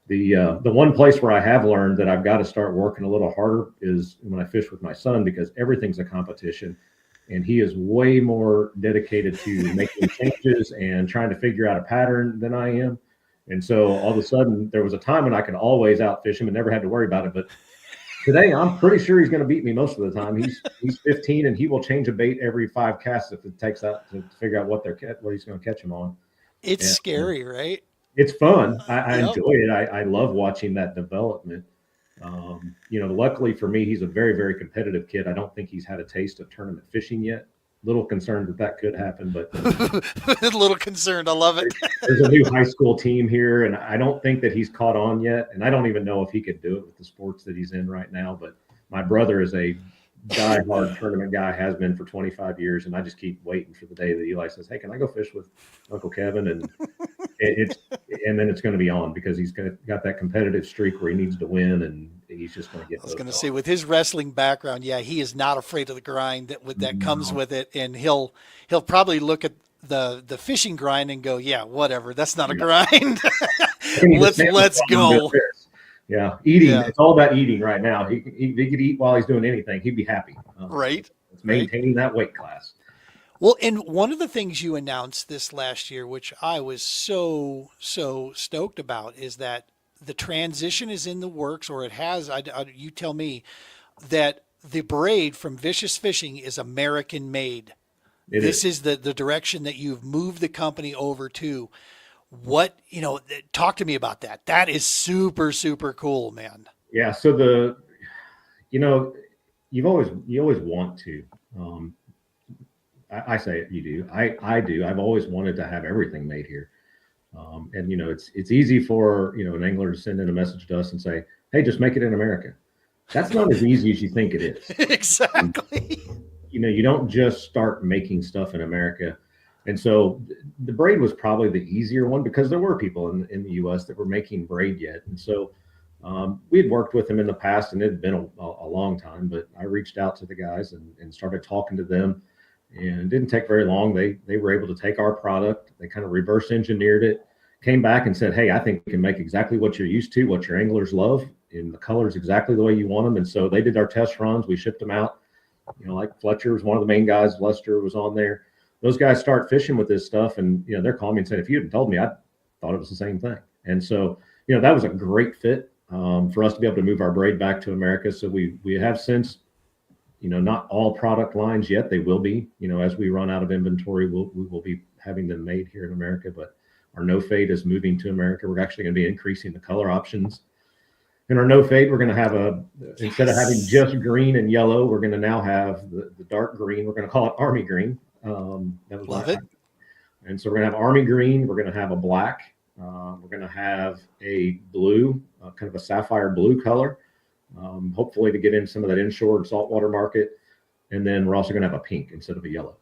the one place where I have learned that I've got to start working a little harder is when I fish with my son, because everything's a competition, and he is way more dedicated to making changes and trying to figure out a pattern than I am. And so all of a sudden there was a time when I could always outfish him and never had to worry about it. But today I'm pretty sure he's going to beat me most of the time. He's 15 and he will change a bait every 5 casts if it takes that to figure out what he's going to catch him on. It's scary, right? It's fun. I enjoy it. I love watching that development. Luckily for me, he's a very, very competitive kid. I don't think he's had a taste of tournament fishing yet. Little concerned that could happen, but a little concerned. I love it. There's a new high school team here, and I don't think that he's caught on yet. And I don't even know if he could do it with the sports that he's in right now. But my brother is a diehard tournament guy, has been for 25 years, and I just keep waiting for the day that Eli says, "Hey, can I go fish with Uncle Kevin?" And then it's going to be on, because he's got that competitive streak where he needs to win, and he's just going to get. I was going to say, with his wrestling background, yeah, he is not afraid of the grind that comes with it, and he'll probably look at the fishing grind and go, "Yeah, whatever, that's not a grind. let's go." Yeah, eating. Yeah. It's all about eating right now. He could eat while he's doing anything. He'd be happy. Right. It's maintaining that weight class. Well, and one of the things you announced this last year, which I was so stoked about, is that the transition is in the works, or it has. You tell me, that the braid from Vicious Fishing is American made. This is the direction that you've moved the company over to. What, talk to me about that. That is super, super cool, man. Yeah. So you always want to, I say it, you do. I do. I've always wanted to have everything made here. And it's easy for, an angler to send in a message to us and say, hey, just make it in America. That's not as easy as you think it is. Exactly. You don't just start making stuff in America. And so the braid was probably the easier one because there were people in the US that were making braid yet. And so we had worked with them in the past, and it had been a long time, but I reached out to the guys and started talking to them, and it didn't take very long. They were able to take our product. They kind of reverse engineered it, came back and said, hey, I think we can make exactly what you're used to, what your anglers love, and the colors exactly the way you want them. And so they did our test runs. We shipped them out. Like Fletcher was one of the main guys. Lester was on there. Those guys start fishing with this stuff, and they're calling me and saying, if you hadn't told me, I thought it was the same thing. And so that was a great fit for us to be able to move our braid back to America. So we have since, not all product lines yet. They will be, as we run out of inventory, we will be having them made here in America. But our no fade is moving to America. We're actually going to be increasing the color options. In our no fade, we're going to have instead of having just green and yellow, we're going to now have the dark green. We're going to call it Army green. Love it. And so we're going to have Army green. We're going to have a black. We're going to have a blue, kind of a sapphire blue color, hopefully to get in some of that inshore and saltwater market. And then we're also going to have a pink instead of a yellow.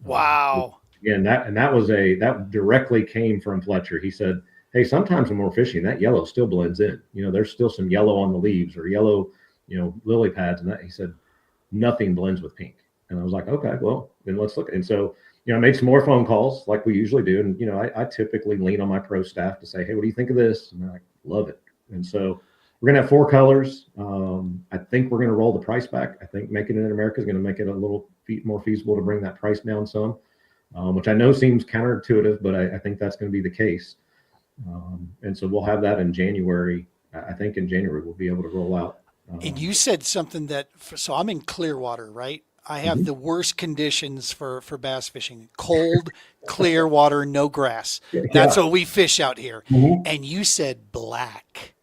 Wow. That directly came from Fletcher. He said, hey, sometimes when we're fishing, that yellow still blends in. There's still some yellow on the leaves or yellow, lily pads. And that, he said, nothing blends with pink. And I was like, okay, well, then let's look. And so, I made some more phone calls like we usually do. And, I typically lean on my pro staff to say, hey, what do you think of this? And they're like, love it. And so we're going to have 4 colors. I think we're going to roll the price back. I think making it in America is going to make it a little more feasible to bring that price down some, which I know seems counterintuitive, but I think that's going to be the case. And so we'll have that in January. I think in January we'll be able to roll out. And you said something so I'm in Clearwater, right? I have the worst conditions for bass fishing. Cold, clear water, no grass. That's what we fish out here. Mm-hmm. And you said black.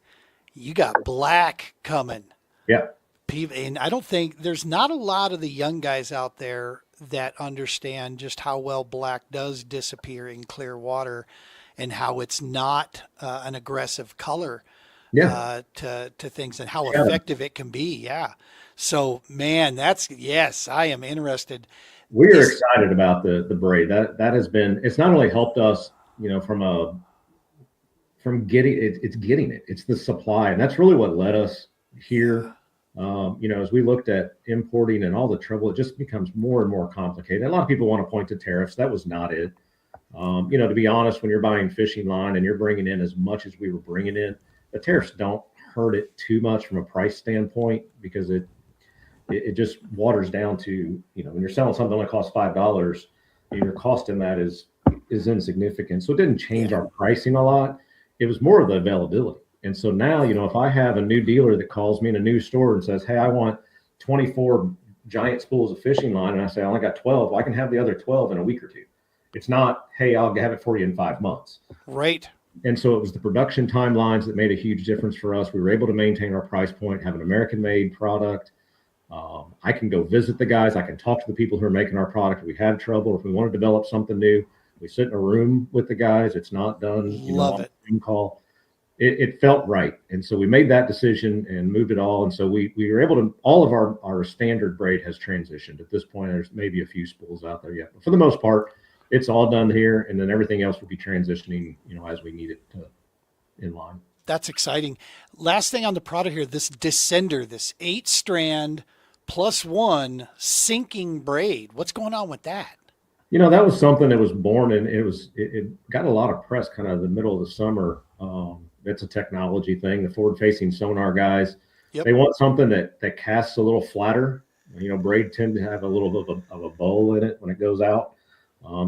You got black coming. Yeah. And I don't think there's not a lot of the young guys out there that understand just how well black does disappear in clear water and how it's not an aggressive color to things and how effective it can be. Yeah. So, man, I am interested. We are excited about the braid. That has been, it's not only helped us, from getting it, it's getting it. It's the supply. And that's really what led us here. As we looked at importing and all the trouble, it just becomes more and more complicated. A lot of people want to point to tariffs. That was not it. To be honest, when you're buying fishing line and you're bringing in as much as we were bringing in, the tariffs don't hurt it too much from a price standpoint because it just waters down to, when you're selling something that costs $5 and your cost in that is insignificant. So it didn't change our pricing a lot. It was more of the availability. And so now, if I have a new dealer that calls me in a new store and says, hey, I want 24 giant spools of fishing line, and I say, I only got 12, well, I can have the other 12 in a week or two. It's not, hey, I'll have it for you in 5 months. Right. And so it was the production timelines that made a huge difference for us. We were able to maintain our price point, have an American-made product. I can go visit the guys. I can talk to the people who are making our product. If we have trouble, if we want to develop something new, we sit in a room with the guys. It's not done, on a Zoom call. It felt right. And so we made that decision and moved it all. And so we were able to, all of our standard braid has transitioned. At this point, there's maybe a few spools out there yet. But for the most part, it's all done here. And then everything else will be transitioning, as we need it to in line. That's exciting. Last thing on the product here, this Descender, this 8-strand +1 sinking braid. What's going on with that? That was something that was born and it got a lot of press kind of in the middle of the summer. It's a technology thing. The forward-facing sonar guys, they want something that casts a little flatter. Braid tend to have a little bit of a bowl in it when it goes out.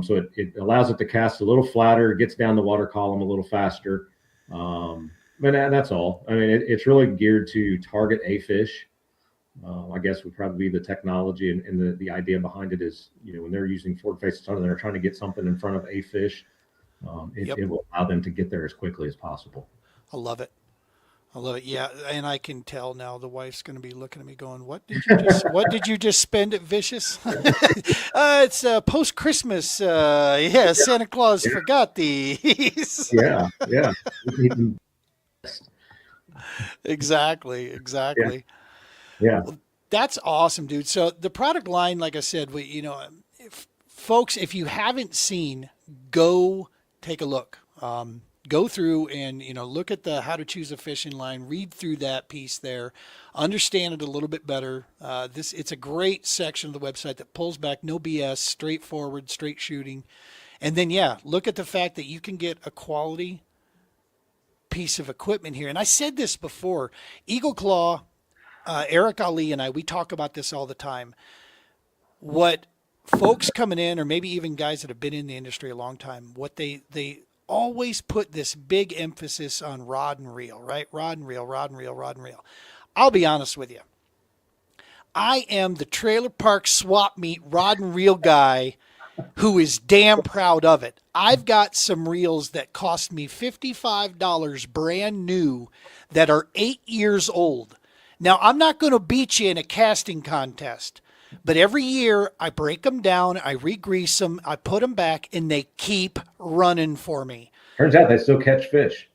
So it allows it to cast a little flatter, gets down the water column a little faster. But that's all. I mean, it's really geared to target a fish. I guess would probably be the technology, and the idea behind it is, when they're using forward-facing sonar, they're trying to get something in front of a fish. Yep. It will allow them to get there as quickly as possible. I love it. I love it. Yeah, and I can tell now the wife's going to be looking at me going, what did you just spend at Vicious?" It's post Christmas. Yeah, Santa Claus forgot these. Yeah, yeah. Exactly. Yeah. That's awesome, dude. So the product line, like I said, folks, if you haven't seen, go take a look. Go through and look at the how to choose a fishing line. Read through that piece there, understand it a little bit better. It's a great section of the website that pulls back, no BS, straightforward, straight shooting, and then look at the fact that you can get a quality piece of equipment here. And I said this before, Eagle Claw. Eric Ali and I, we talk about this all the time. What folks coming in, or maybe even guys that have been in the industry a long time, what they always put this big emphasis on rod and reel, right? Rod and reel. I'll be honest with you. I am the trailer park swap meet rod and reel guy who is damn proud of it. I've got some reels that cost me $55 brand new that are 8 years old. Now, I'm not going to beat you in a casting contest, but every year I break them down, I re-grease them, I put them back, and they keep running for me. Turns out they still catch fish.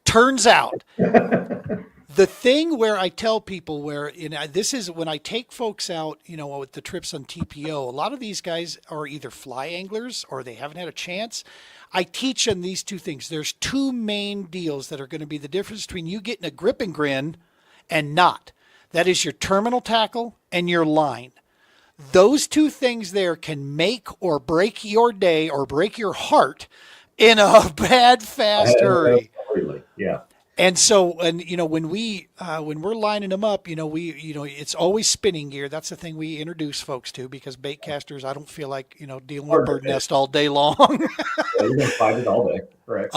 Turns out. The thing where I tell people this is when I take folks out, with the trips on TPO, a lot of these guys are either fly anglers or they haven't had a chance. I teach them these two things. There's two main deals that are going to be the difference between you getting a grip and grin and not. That is your terminal tackle and your line. Those two things there can make or break your day or break your heart in a bad, fast hurry. Yeah. And so, when we're lining them up, it's always spinning gear. That's the thing we introduce folks to, because bait casters, I don't feel like, dealing with bird nest all day long. Yeah, you're gonna fight it all day. Correct.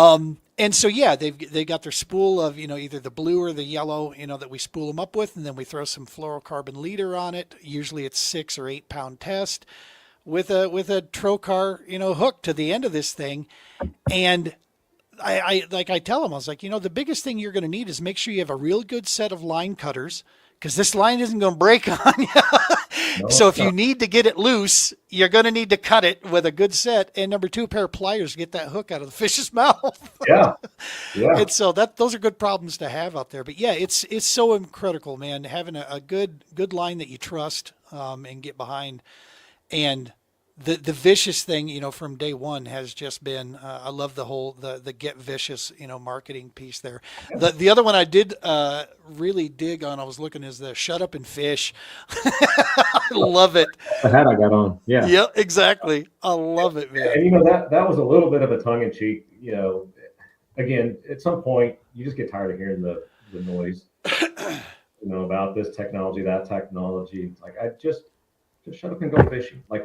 And so, they got their spool of, either the blue or the yellow, that we spool them up with, and then we throw some fluorocarbon leader on it. Usually it's 6 or 8 pound test with a trocar, hook to the end of this thing. And I tell them, I was like, the biggest thing you're going to need is make sure you have a real good set of line cutters, because this line isn't going to break on you. No, so if you need to get it loose, you're going to need to cut it with a good set. And number 2, a pair of pliers to get that hook out of the fish's mouth. Yeah. And so those are good problems to have out there. But yeah, it's so critical, man, having a good line that you trust and get behind. And the vicious thing, from day one has just been, I love the whole, the get vicious, marketing piece there. The other one I did really dig on, I was looking, is the shut up and fish. I love it. The hat I got on. Yeah. Yeah, exactly. I love it, man. And that was a little bit of a tongue in cheek, again, at some point you just get tired of hearing the noise, about this technology, that technology. Like, just shut up and go fishing. Like,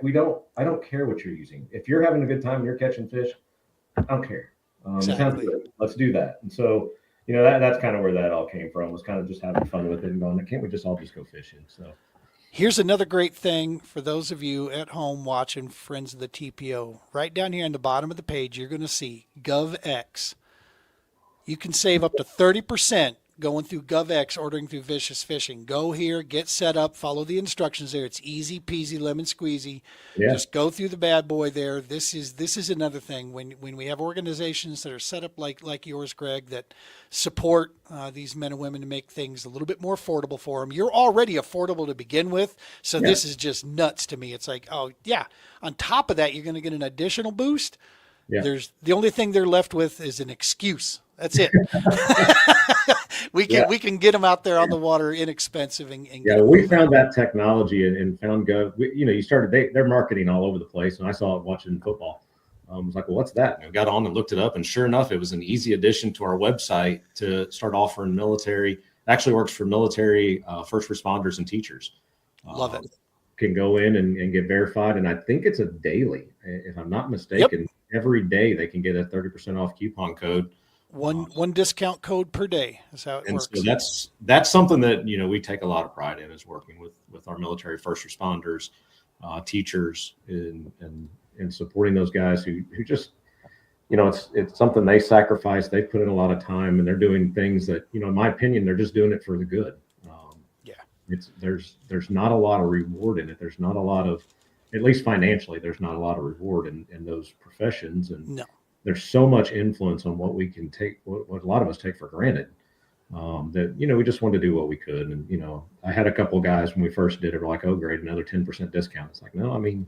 I don't care what you're using. If you're having a good time and you're catching fish, I don't care. Exactly. It sounds good. Let's do that. And so, that's kind of where that all came from, was kind of just having fun with it and going, can't we just all just go fishing? So here's another great thing for those of you at home watching Friends of the TPO. Right down here on the bottom of the page, you're going to see GovX. You can save up to 30% going through GovX, ordering through Vicious Fishing. Go here, get set up, follow the instructions there. It's easy peasy, lemon squeezy. Yeah. Just go through the bad boy there. This is another thing. When we have organizations that are set up like yours, Greg, that support these men and women to make things a little bit more affordable for them. You're already affordable to begin with, so yeah. This is just nuts to me. It's like, oh yeah, on top of that, you're going to get an additional boost. Yeah. The only thing they're left with is an excuse. That's it. We can get them out there on the water inexpensive and we found that technology and found Gov. You started they're marketing all over the place, and I saw it watching football. I was like, well, what's that? And I got on and looked it up, and sure enough, it was an easy addition to our website to start offering military. It actually works for military, first responders, and teachers. Love it. Can go in and get verified, and I think it's a daily, if I'm not mistaken. Yep. Every day they can get a 30% off coupon code. One discount code per day is how it And works. so that's something that, you know, we take a lot of pride in, is working with our military first responders, teachers, and supporting those guys who just, you know, it's something they sacrifice. They put in a lot of time, and they're doing things that, you know, in my opinion, they're just doing it for the good. There's not a lot of reward in it. There's not a lot of, at least financially, there's not a lot of reward in those professions. And No. there's so much influence on what we can take, what a lot of us take for granted, that, you know, we just wanted to do what we could. And, you know, I had a couple of guys when we first did it were like, oh, great, another 10% discount. It's like, no, I mean,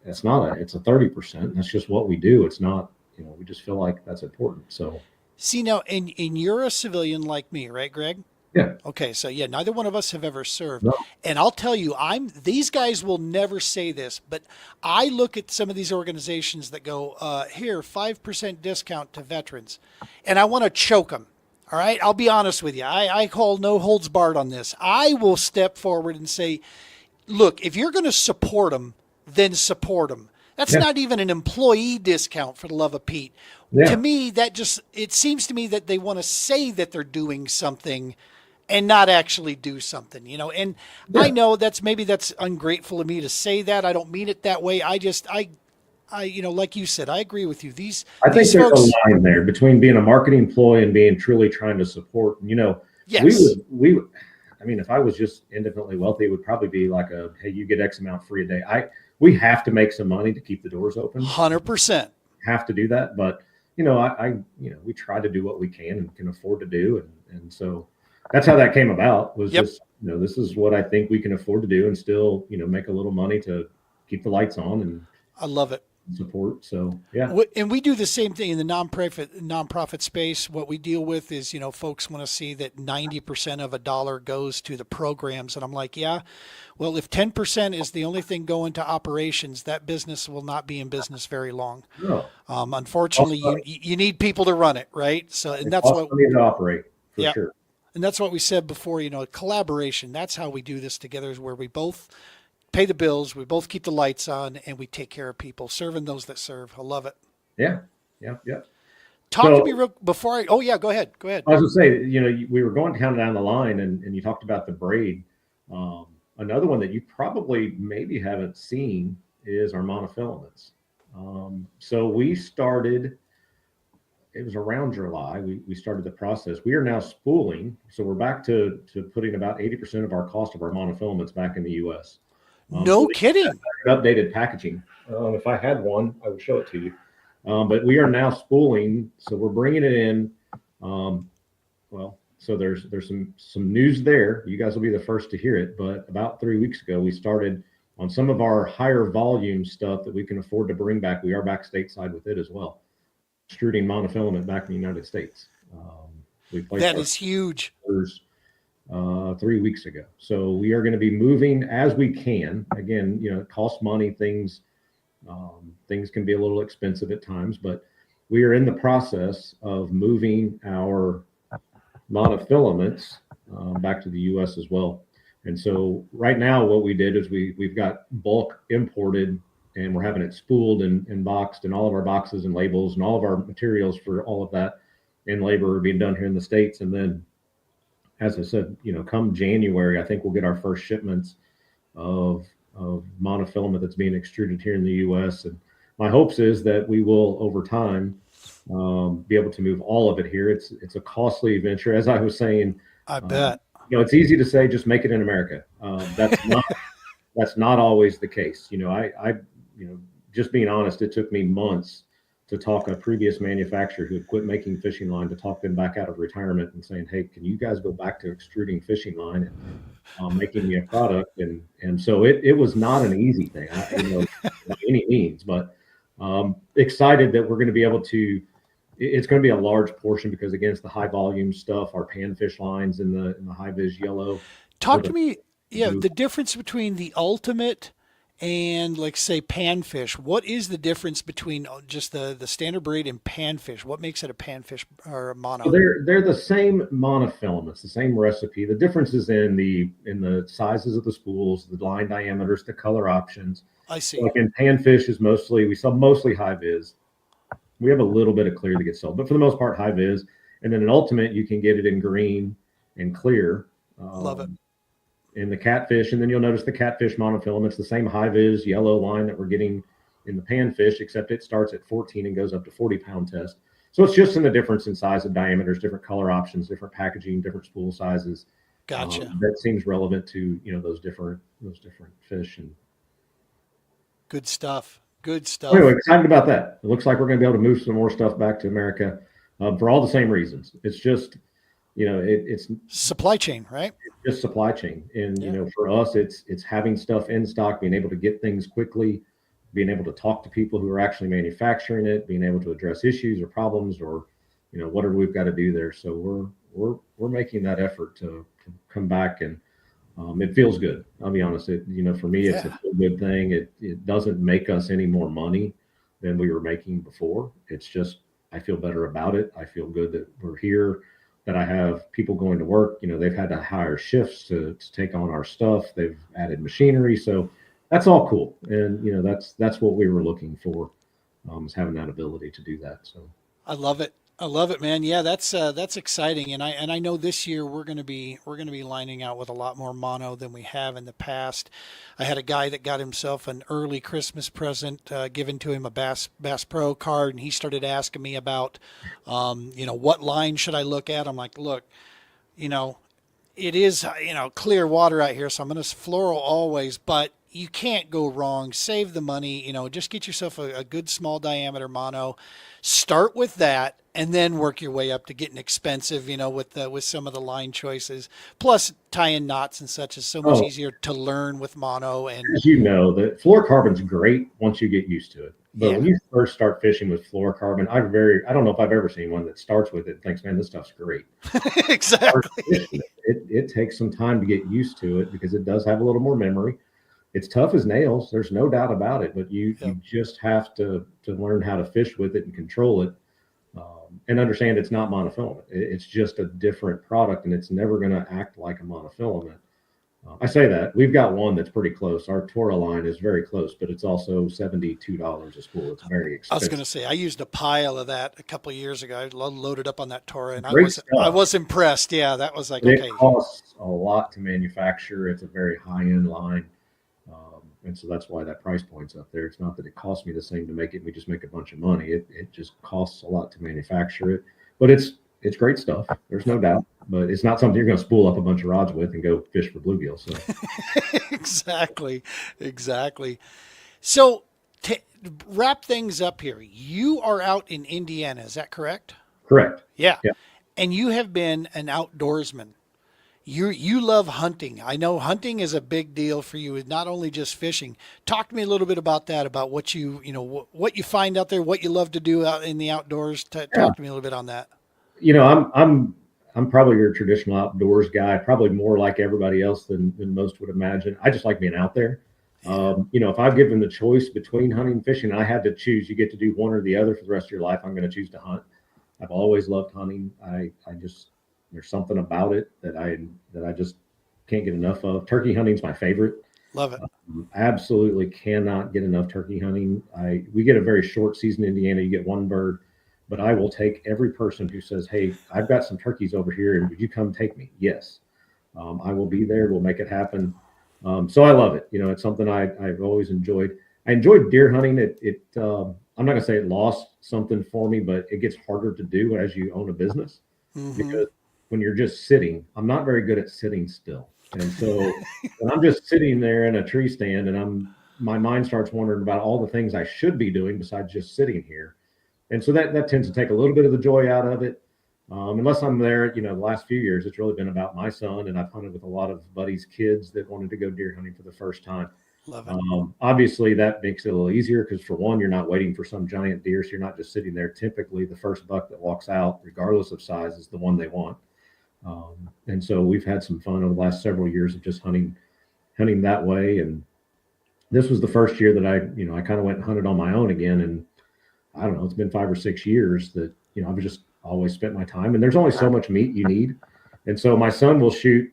it's a 30%. That's just what we do. It's not, you know, we just feel like that's important. So See, now, and you're a civilian like me, right, Greg? yeah. Okay, so yeah, neither one of us have ever served. No. And I'll tell you, these guys will never say this, but I look at some of these organizations that go, here, 5% discount to veterans, and I want to choke them. All right, I'll be honest with you. I call no holds barred on this. I will step forward and say, look, if you're going to support them, then support them. That's not even an employee discount, for the love of Pete. Yeah. To me, it seems to me that they want to say that they're doing something and not actually do something, you know. And I know that's ungrateful of me to say that. I don't mean it that way. I you know, like you said, I agree with you. I think these there's folks, a line there between being a marketing employee and being truly trying to support. You know, yes, I mean, if I was just independently wealthy, it would probably be like hey, you get X amount free a day. We have to make some money to keep the doors open. 100%. Have to do that. But, you know, you know, we try to do what we can and can afford to do. And so that's how that came about, was just, you know, this is what I think we can afford to do and still, you know, make a little money to keep the lights on and I love it. support. So, yeah. And we do the same thing in the nonprofit space. What we deal with is, you know, folks want to see that 90% of a dollar goes to the programs. And I'm like, yeah, well, if 10% is the only thing going to operations, that business will not be in business very long. No. Unfortunately, you need people to run it, right? So, and that's what we need to operate for sure. And that's what we said before, you know, collaboration. That's how we do this together, is where we both pay the bills, we both keep the lights on, and we take care of people, serving those that serve. I love it. Yeah. Talk to me real before go ahead. I was going to say, you know, we were going kind of down the line, and you talked about the braid. Another one that you probably maybe haven't seen is our monofilaments. So we started, it was around July, we started the process. We are now spooling. So we're back to putting about 80% of our cost of our monofilaments back in the U.S. No kidding. Updated packaging. If I had one, I would show it to you. But we are now spooling, so we're bringing it in. So there's some news there. You guys will be the first to hear it. But about 3 weeks ago, we started on some of our higher volume stuff that we can afford to bring back. We are back stateside with it as well, extruding monofilament back in the United States. That is huge. 3 weeks ago. So we are going to be moving as we can. Again, you know, it costs money. Things can be a little expensive at times, but we are in the process of moving our monofilaments back to the U.S. as well. And so right now what we did is we've got bulk imported, and we're having it spooled and boxed, and all of our boxes and labels and all of our materials for all of that and labor are being done here in the States. And then, as I said, you know, come January, I think we'll get our first shipments of monofilament that's being extruded here in the U.S. And my hopes is that we will, over time, be able to move all of it here. It's a costly venture, as I was saying. I bet. You know, it's easy to say just make it in America. That's not always the case. You know, I just being honest, it took me months to talk a previous manufacturer who had quit making fishing line, to talk them back out of retirement and saying, hey, can you guys go back to extruding fishing line and making me a product? And so it was not an easy thing, by any means, but excited that we're going to be able to. It's going to be a large portion because, again, it's the high volume stuff, our panfish lines in the high vis yellow. Talk to me, the difference between the ultimate and, like, say, panfish. What is the difference between just the standard braid and panfish? What makes it a panfish or a mono? So they're the same monofilaments, the same recipe. The difference is in the sizes of the spools, the line diameters, the color options. I see. Like in panfish we sell mostly high vis. We have a little bit of clear that gets sold, but for the most part, high vis. And then an ultimate, you can get it in green and clear. Love it. In the catfish, and then you'll notice the catfish monofilament. It's the same high vis yellow line that we're getting in the panfish, except it starts at 14 and goes up to 40-pound test. So it's just in the difference in size and diameters, different color options, different packaging, different spool sizes. Gotcha. That seems relevant to those different fish. And Good stuff. Good stuff. anyway, excited about that. It looks like we're going to be able to move some more stuff back to America for all the same reasons. It's just it's supply chain, right? just supply chain, and Yeah. for us, it's having stuff in stock, being able to get things quickly, being able to talk to people who are actually manufacturing it, being able to address issues or problems, or whatever we've got to do there. So we're making that effort to come back, and it feels good. I'll be honest. For me, it's a good thing. It doesn't make us any more money than we were making before. It's just I feel better about it. I feel good that we're here, that I have people going to work. They've had to hire shifts to take on our stuff. They've added machinery. So that's all cool. And, that's what we were looking for, is having that ability to do that. So I love it. I love it, man. Yeah, that's exciting. And I know this year we're going to be lining out with a lot more mono than we have in the past. I had a guy that got himself an early Christmas present given to him, a Bass Pro card, and he started asking me about what line should I look at? I'm like, look, it is clear water out here, so I'm going to fluoro always, but you can't go wrong. Save the money, just get yourself a good small diameter mono. Start with that and then work your way up to getting expensive, with some of the line choices. Plus tie-in knots and such is so much easier to learn with mono. And as the fluorocarbon's great once you get used to it. But when you first start fishing with fluorocarbon, I don't know if I've ever seen one that starts with it and thinks, man, this stuff's great. Exactly. It takes some time to get used to it because it does have a little more memory. It's tough as nails. There's no doubt about it, but you just have to learn how to fish with it and control it, and understand it's not monofilament. It's just a different product, and it's never going to act like a monofilament. I say that we've got one that's pretty close. Our Tora line is very close, but it's also $72 a spool. It's very expensive. I was going to say, I used a pile of that a couple of years ago. I loaded up on that Tora, and Great I was impressed. Yeah, that was like, it costs a lot to manufacture. It's a very high-end line. And so that's why that price point's up there. It's not that it costs me the same to make it. We just make a bunch of money. It just costs a lot to manufacture it, but it's great stuff. There's no doubt, but it's not something you're going to spool up a bunch of rods with and go fish for bluegill. So Exactly. So to wrap things up here, you are out in Indiana. Is that correct? Correct. Yeah. And you have been an outdoorsman. You love hunting. I know hunting is a big deal for you, not only just fishing. Talk to me a little bit about that, about what what you find out there, what you love to do out in the outdoors. Talk to me a little bit on that. I'm probably your traditional outdoors guy, probably more like everybody else than most would imagine. I just like being out there. If I've given the choice between hunting and fishing, I had to choose. You get to do one or the other for the rest of your life. I'm going to choose to hunt. I've always loved hunting. There's something about it that I just can't get enough of. Turkey hunting's my favorite. Love it. Absolutely cannot get enough turkey hunting. We get a very short season in Indiana. You get one bird, but I will take every person who says, hey, I've got some turkeys over here, and would you come take me? Yes. I will be there. We'll make it happen. So I love it. It's something I've always enjoyed. I enjoyed deer hunting. I'm not going to say it lost something for me, but it gets harder to do as you own a business. Because when you're just sitting, I'm not very good at sitting still. And so when I'm just sitting there in a tree stand and my mind starts wondering about all the things I should be doing besides just sitting here. And so that tends to take a little bit of the joy out of it. Unless I'm there, the last few years, it's really been about my son, and I've hunted with a lot of buddies' kids that wanted to go deer hunting for the first time. Love it. Obviously, that makes it a little easier because, for one, you're not waiting for some giant deer, so you're not just sitting there. Typically, the first buck that walks out, regardless of size, is the one they want. And so we've had some fun over the last several years of just hunting that way. And this was the first year that I kind of went and hunted on my own again. And I don't know, it's been 5 or 6 years that, I've just always spent my time, and there's only so much meat you need. And so my son will shoot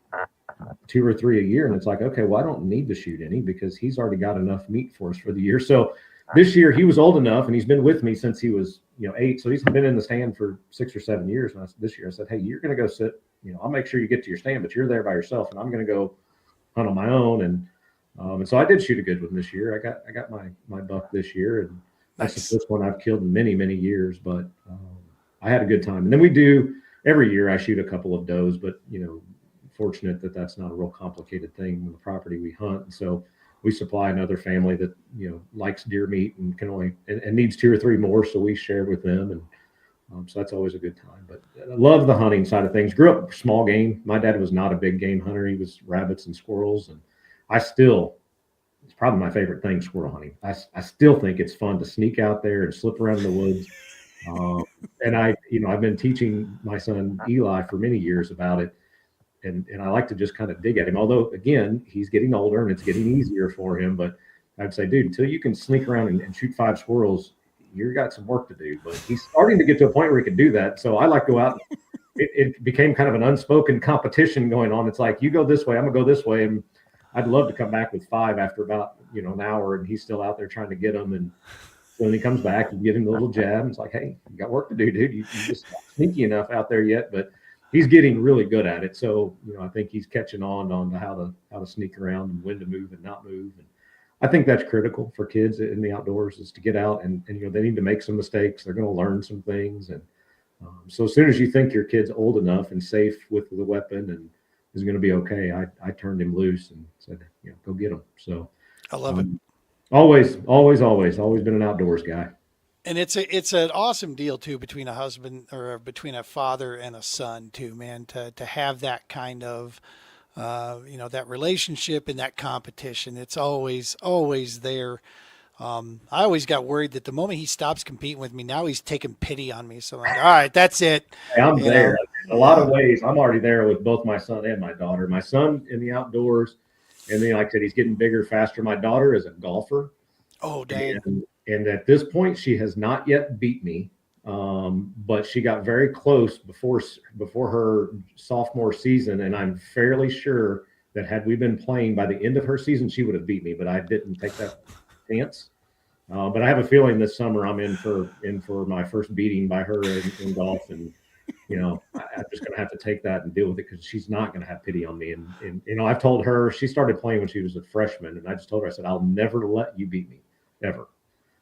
2 or 3 a year. And it's like, okay, well, I don't need to shoot any because he's already got enough meat for us for the year. So this year he was old enough, and he's been with me since he was 8, so he's been in the stand for 6 or 7 years. And this year I said, hey, you're going to go sit. I'll make sure you get to your stand, but you're there by yourself, and I'm going to go hunt on my own. And so I did shoot a good one this year. I got my buck this year, and that's the first one I've killed in many, many years. But I had a good time. And then we do every year. I shoot a couple of does, but fortunate that that's not a real complicated thing on the property we hunt. And so we supply another family that likes deer meat and can only and needs 2 or 3 more, so we share with them, and so that's always a good time. But I love the hunting side of things. Grew up small game. My dad was not a big game hunter. He was rabbits and squirrels, and it's probably my favorite thing, squirrel hunting. I still think it's fun to sneak out there and slip around in the woods. And I've been teaching my son Eli for many years about it. And I like to just kind of dig at him. Although, again, he's getting older and it's getting easier for him. But I'd say, dude, until you can sneak around and shoot 5 squirrels, you've got some work to do. But he's starting to get to a point where he can do that. So I like to go out. It became kind of an unspoken competition going on. It's like, you go this way, I'm going to go this way. And I'd love to come back with 5 after about an hour, and he's still out there trying to get them. And when he comes back, you give him a little jab. And it's like, hey, you got work to do, dude. You just not sneaky enough out there yet. But he's getting really good at it. So, I think he's catching on to how to sneak around and when to move and not move. And I think that's critical for kids in the outdoors, is to get out and they need to make some mistakes. They're going to learn some things. And so as soon as you think your kid's old enough and safe with the weapon and is going to be okay, I turned him loose and said, go get him. So I love it. Always been an outdoors guy. And it's an awesome deal too, between a husband or between a father and a son too, man, to have that kind of, that relationship and that competition. It's always there. I always got worried that the moment he stops competing with me, now he's taking pity on me. So I'm like, all right, that's it. Hey, I'm there. In a lot of ways, I'm already there with both my son and my daughter. My son in the outdoors, and then, like I said, he's getting bigger, faster. My daughter is a golfer. Oh, dang. And at this point, she has not yet beat me, but she got very close before her sophomore season, and I'm fairly sure that had we been playing by the end of her season, she would have beat me. But I didn't take that chance. But I have a feeling this summer I'm in for my first beating by her in golf, and I'm just going to have to take that and deal with it, because she's not going to have pity on me. And I've told her, she started playing when she was a freshman, and I just told her, I said, I'll never let you beat me, ever.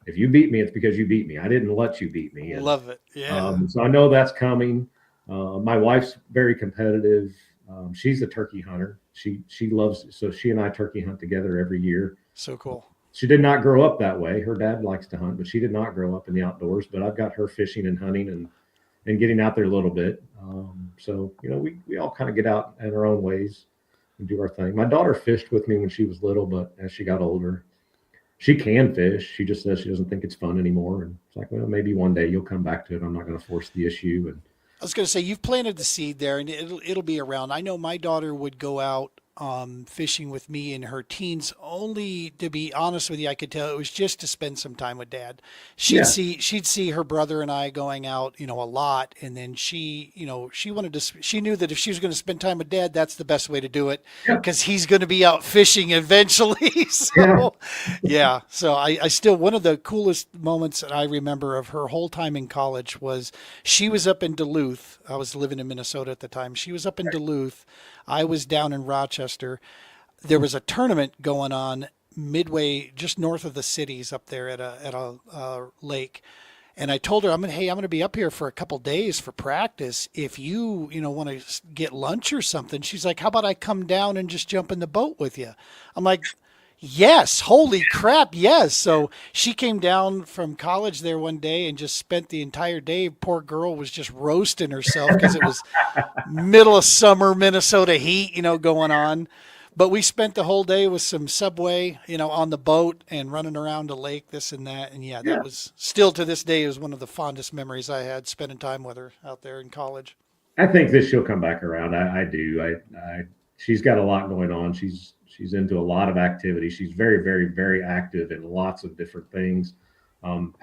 If you beat me, it's because you beat me. I didn't let you beat me. And, love it. Yeah. So I know that's coming. My wife's very competitive. She's a turkey hunter. She loves, so she and I turkey hunt together every year. So cool. She did not grow up that way. Her dad likes to hunt, but she did not grow up in the outdoors. But I've got her fishing and hunting and getting out there a little bit. So, we all kind of get out in our own ways and do our thing. My daughter fished with me when she was little, but as she got older, she can fish. She just says she doesn't think it's fun anymore. And it's like, well, maybe one day you'll come back to it. I'm not going to force the issue. And I was going to say, you've planted the seed there, and it'll be around. I know my daughter would go out fishing with me in her teens, only, to be honest with you, I could tell it was just to spend some time with Dad. She'd see her brother and I going out, a lot. And then she knew that if she was going to spend time with Dad, that's the best way to do it, because he's going to be out fishing eventually. So I still, one of the coolest moments that I remember of her whole time in college was she was up in Duluth. I was living in Minnesota at the time. She was up in Duluth. I was down in Rochester. There was a tournament going on midway, just north of the cities up there at a lake. And I told her, I'm going to be up here for a couple days for practice. If you want to get lunch or something. She's like, how about I come down and just jump in the boat with you? I'm like, yes, holy crap, yes. So she came down from college there one day and just spent the entire day. Poor girl was just roasting herself because it was middle of summer Minnesota heat, going on. But we spent the whole day with some Subway, on the boat and running around the lake, this and that. And that was still, to this day, is one of the fondest memories I had, spending time with her out there in college. I think that she'll come back around. I do. She's got a lot going on. She's into a lot of activity. She's very, very, very active in lots of different things.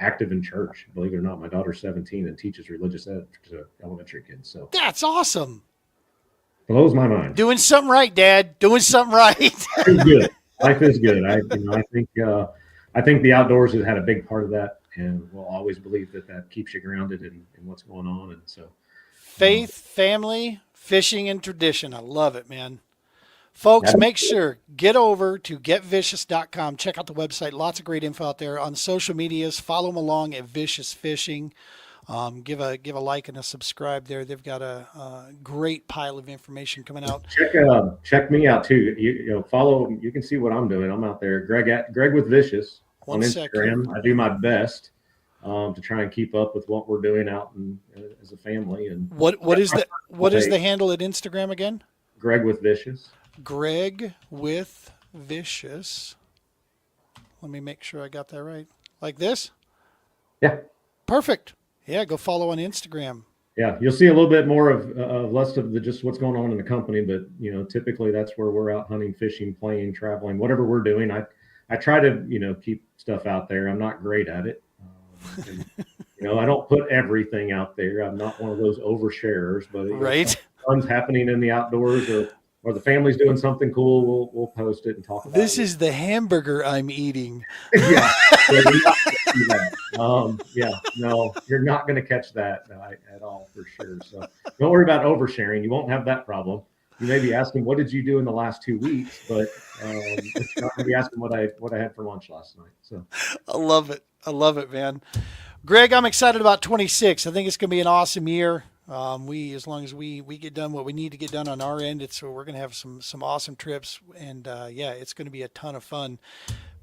Active in church, believe it or not. My daughter's 17 and teaches religious ed to elementary kids. So that's awesome. Blows my mind. Doing something right, Dad. Doing something right. It's good. Life is good. I think I think the outdoors has had a big part of that, and we'll always believe that that keeps you grounded in what's going on. And so, Faith, family, fishing, and tradition. I love it, man. Folks, make sure, get over to getvicious.com. Check out the website. Lots of great info out there. On social medias, follow them along at Vicious Fishing. Give a like and a subscribe there. They've got a great pile of information coming out. check me out too. You know, follow. You can see what I'm doing. I'm out there. Greg with Vicious on Instagram. I do my best to try and keep up with what we're doing out as a family. And what is the handle at Instagram again? Greg with Vicious. Greg with Vicious. Let me make sure I got that right. Like this? Yeah. Perfect. Yeah, go follow on Instagram. Yeah, you'll see a little bit more of less of just what's going on in the company, but you know, typically that's where we're out hunting, fishing, playing, traveling, whatever we're doing. I try to keep stuff out there. I'm not great at it. And, I don't put everything out there. I'm not one of those oversharers, but right. Fun's happening in the outdoors or the family's doing something cool, we'll post it and talk about it. This is the hamburger I'm eating. Yeah. No, you're not going to catch that at all for sure. So don't worry about oversharing. You won't have that problem. You may be asking, what did you do in the last 2 weeks? But it's not going to be asking what I had for lunch last night. So I love it, man. Greg, I'm excited about 26. I think it's going to be an awesome year. As long as we get done what we need to get done on our end, we're going to have some awesome trips, and it's going to be a ton of fun.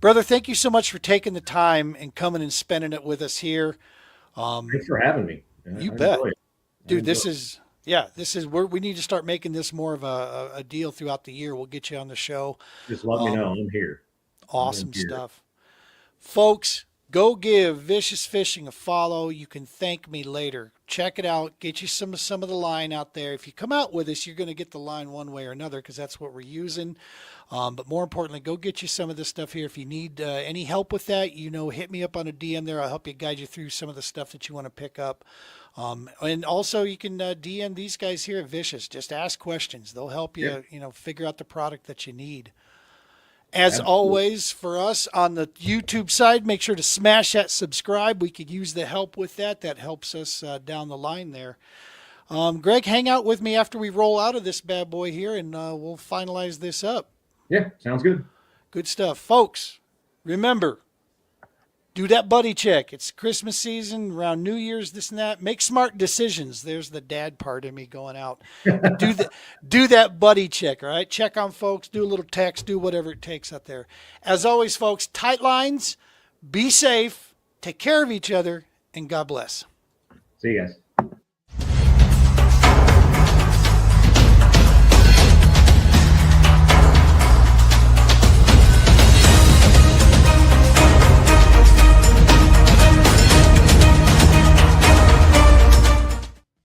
Brother, thank you so much for taking the time and coming and spending it with us here. Thanks for having me. You bet, dude. This is where we need to start making this more of a deal throughout the year. We'll get you on the show. Just let me know. I'm here. Awesome stuff, folks. Go give Vicious Fishing a follow. You can thank me later. Check it out. Get you some of the line out there. If you come out with us, you're going to get the line one way or another because that's what we're using. But more importantly, go get you some of this stuff here. If you need any help with that, hit me up on a DM there. I'll help you guide you through some of the stuff that you want to pick up. And also you can DM these guys here at Vicious. Just ask questions. They'll help you, figure out the product that you need. As always, for us on the YouTube side, make sure to smash that subscribe. We could use the help with that. That helps us down the line there. Greg, hang out with me after we roll out of this bad boy here, and we'll finalize this up. Yeah, sounds good. Good stuff. Folks, remember, do that buddy check. It's Christmas season, around New Year's, this and that. Make smart decisions. There's the dad part of me going out. Do that buddy check, all right? Check on folks. Do a little text. Do whatever it takes out there. As always, folks, tight lines. Be safe. Take care of each other. And God bless. See you guys.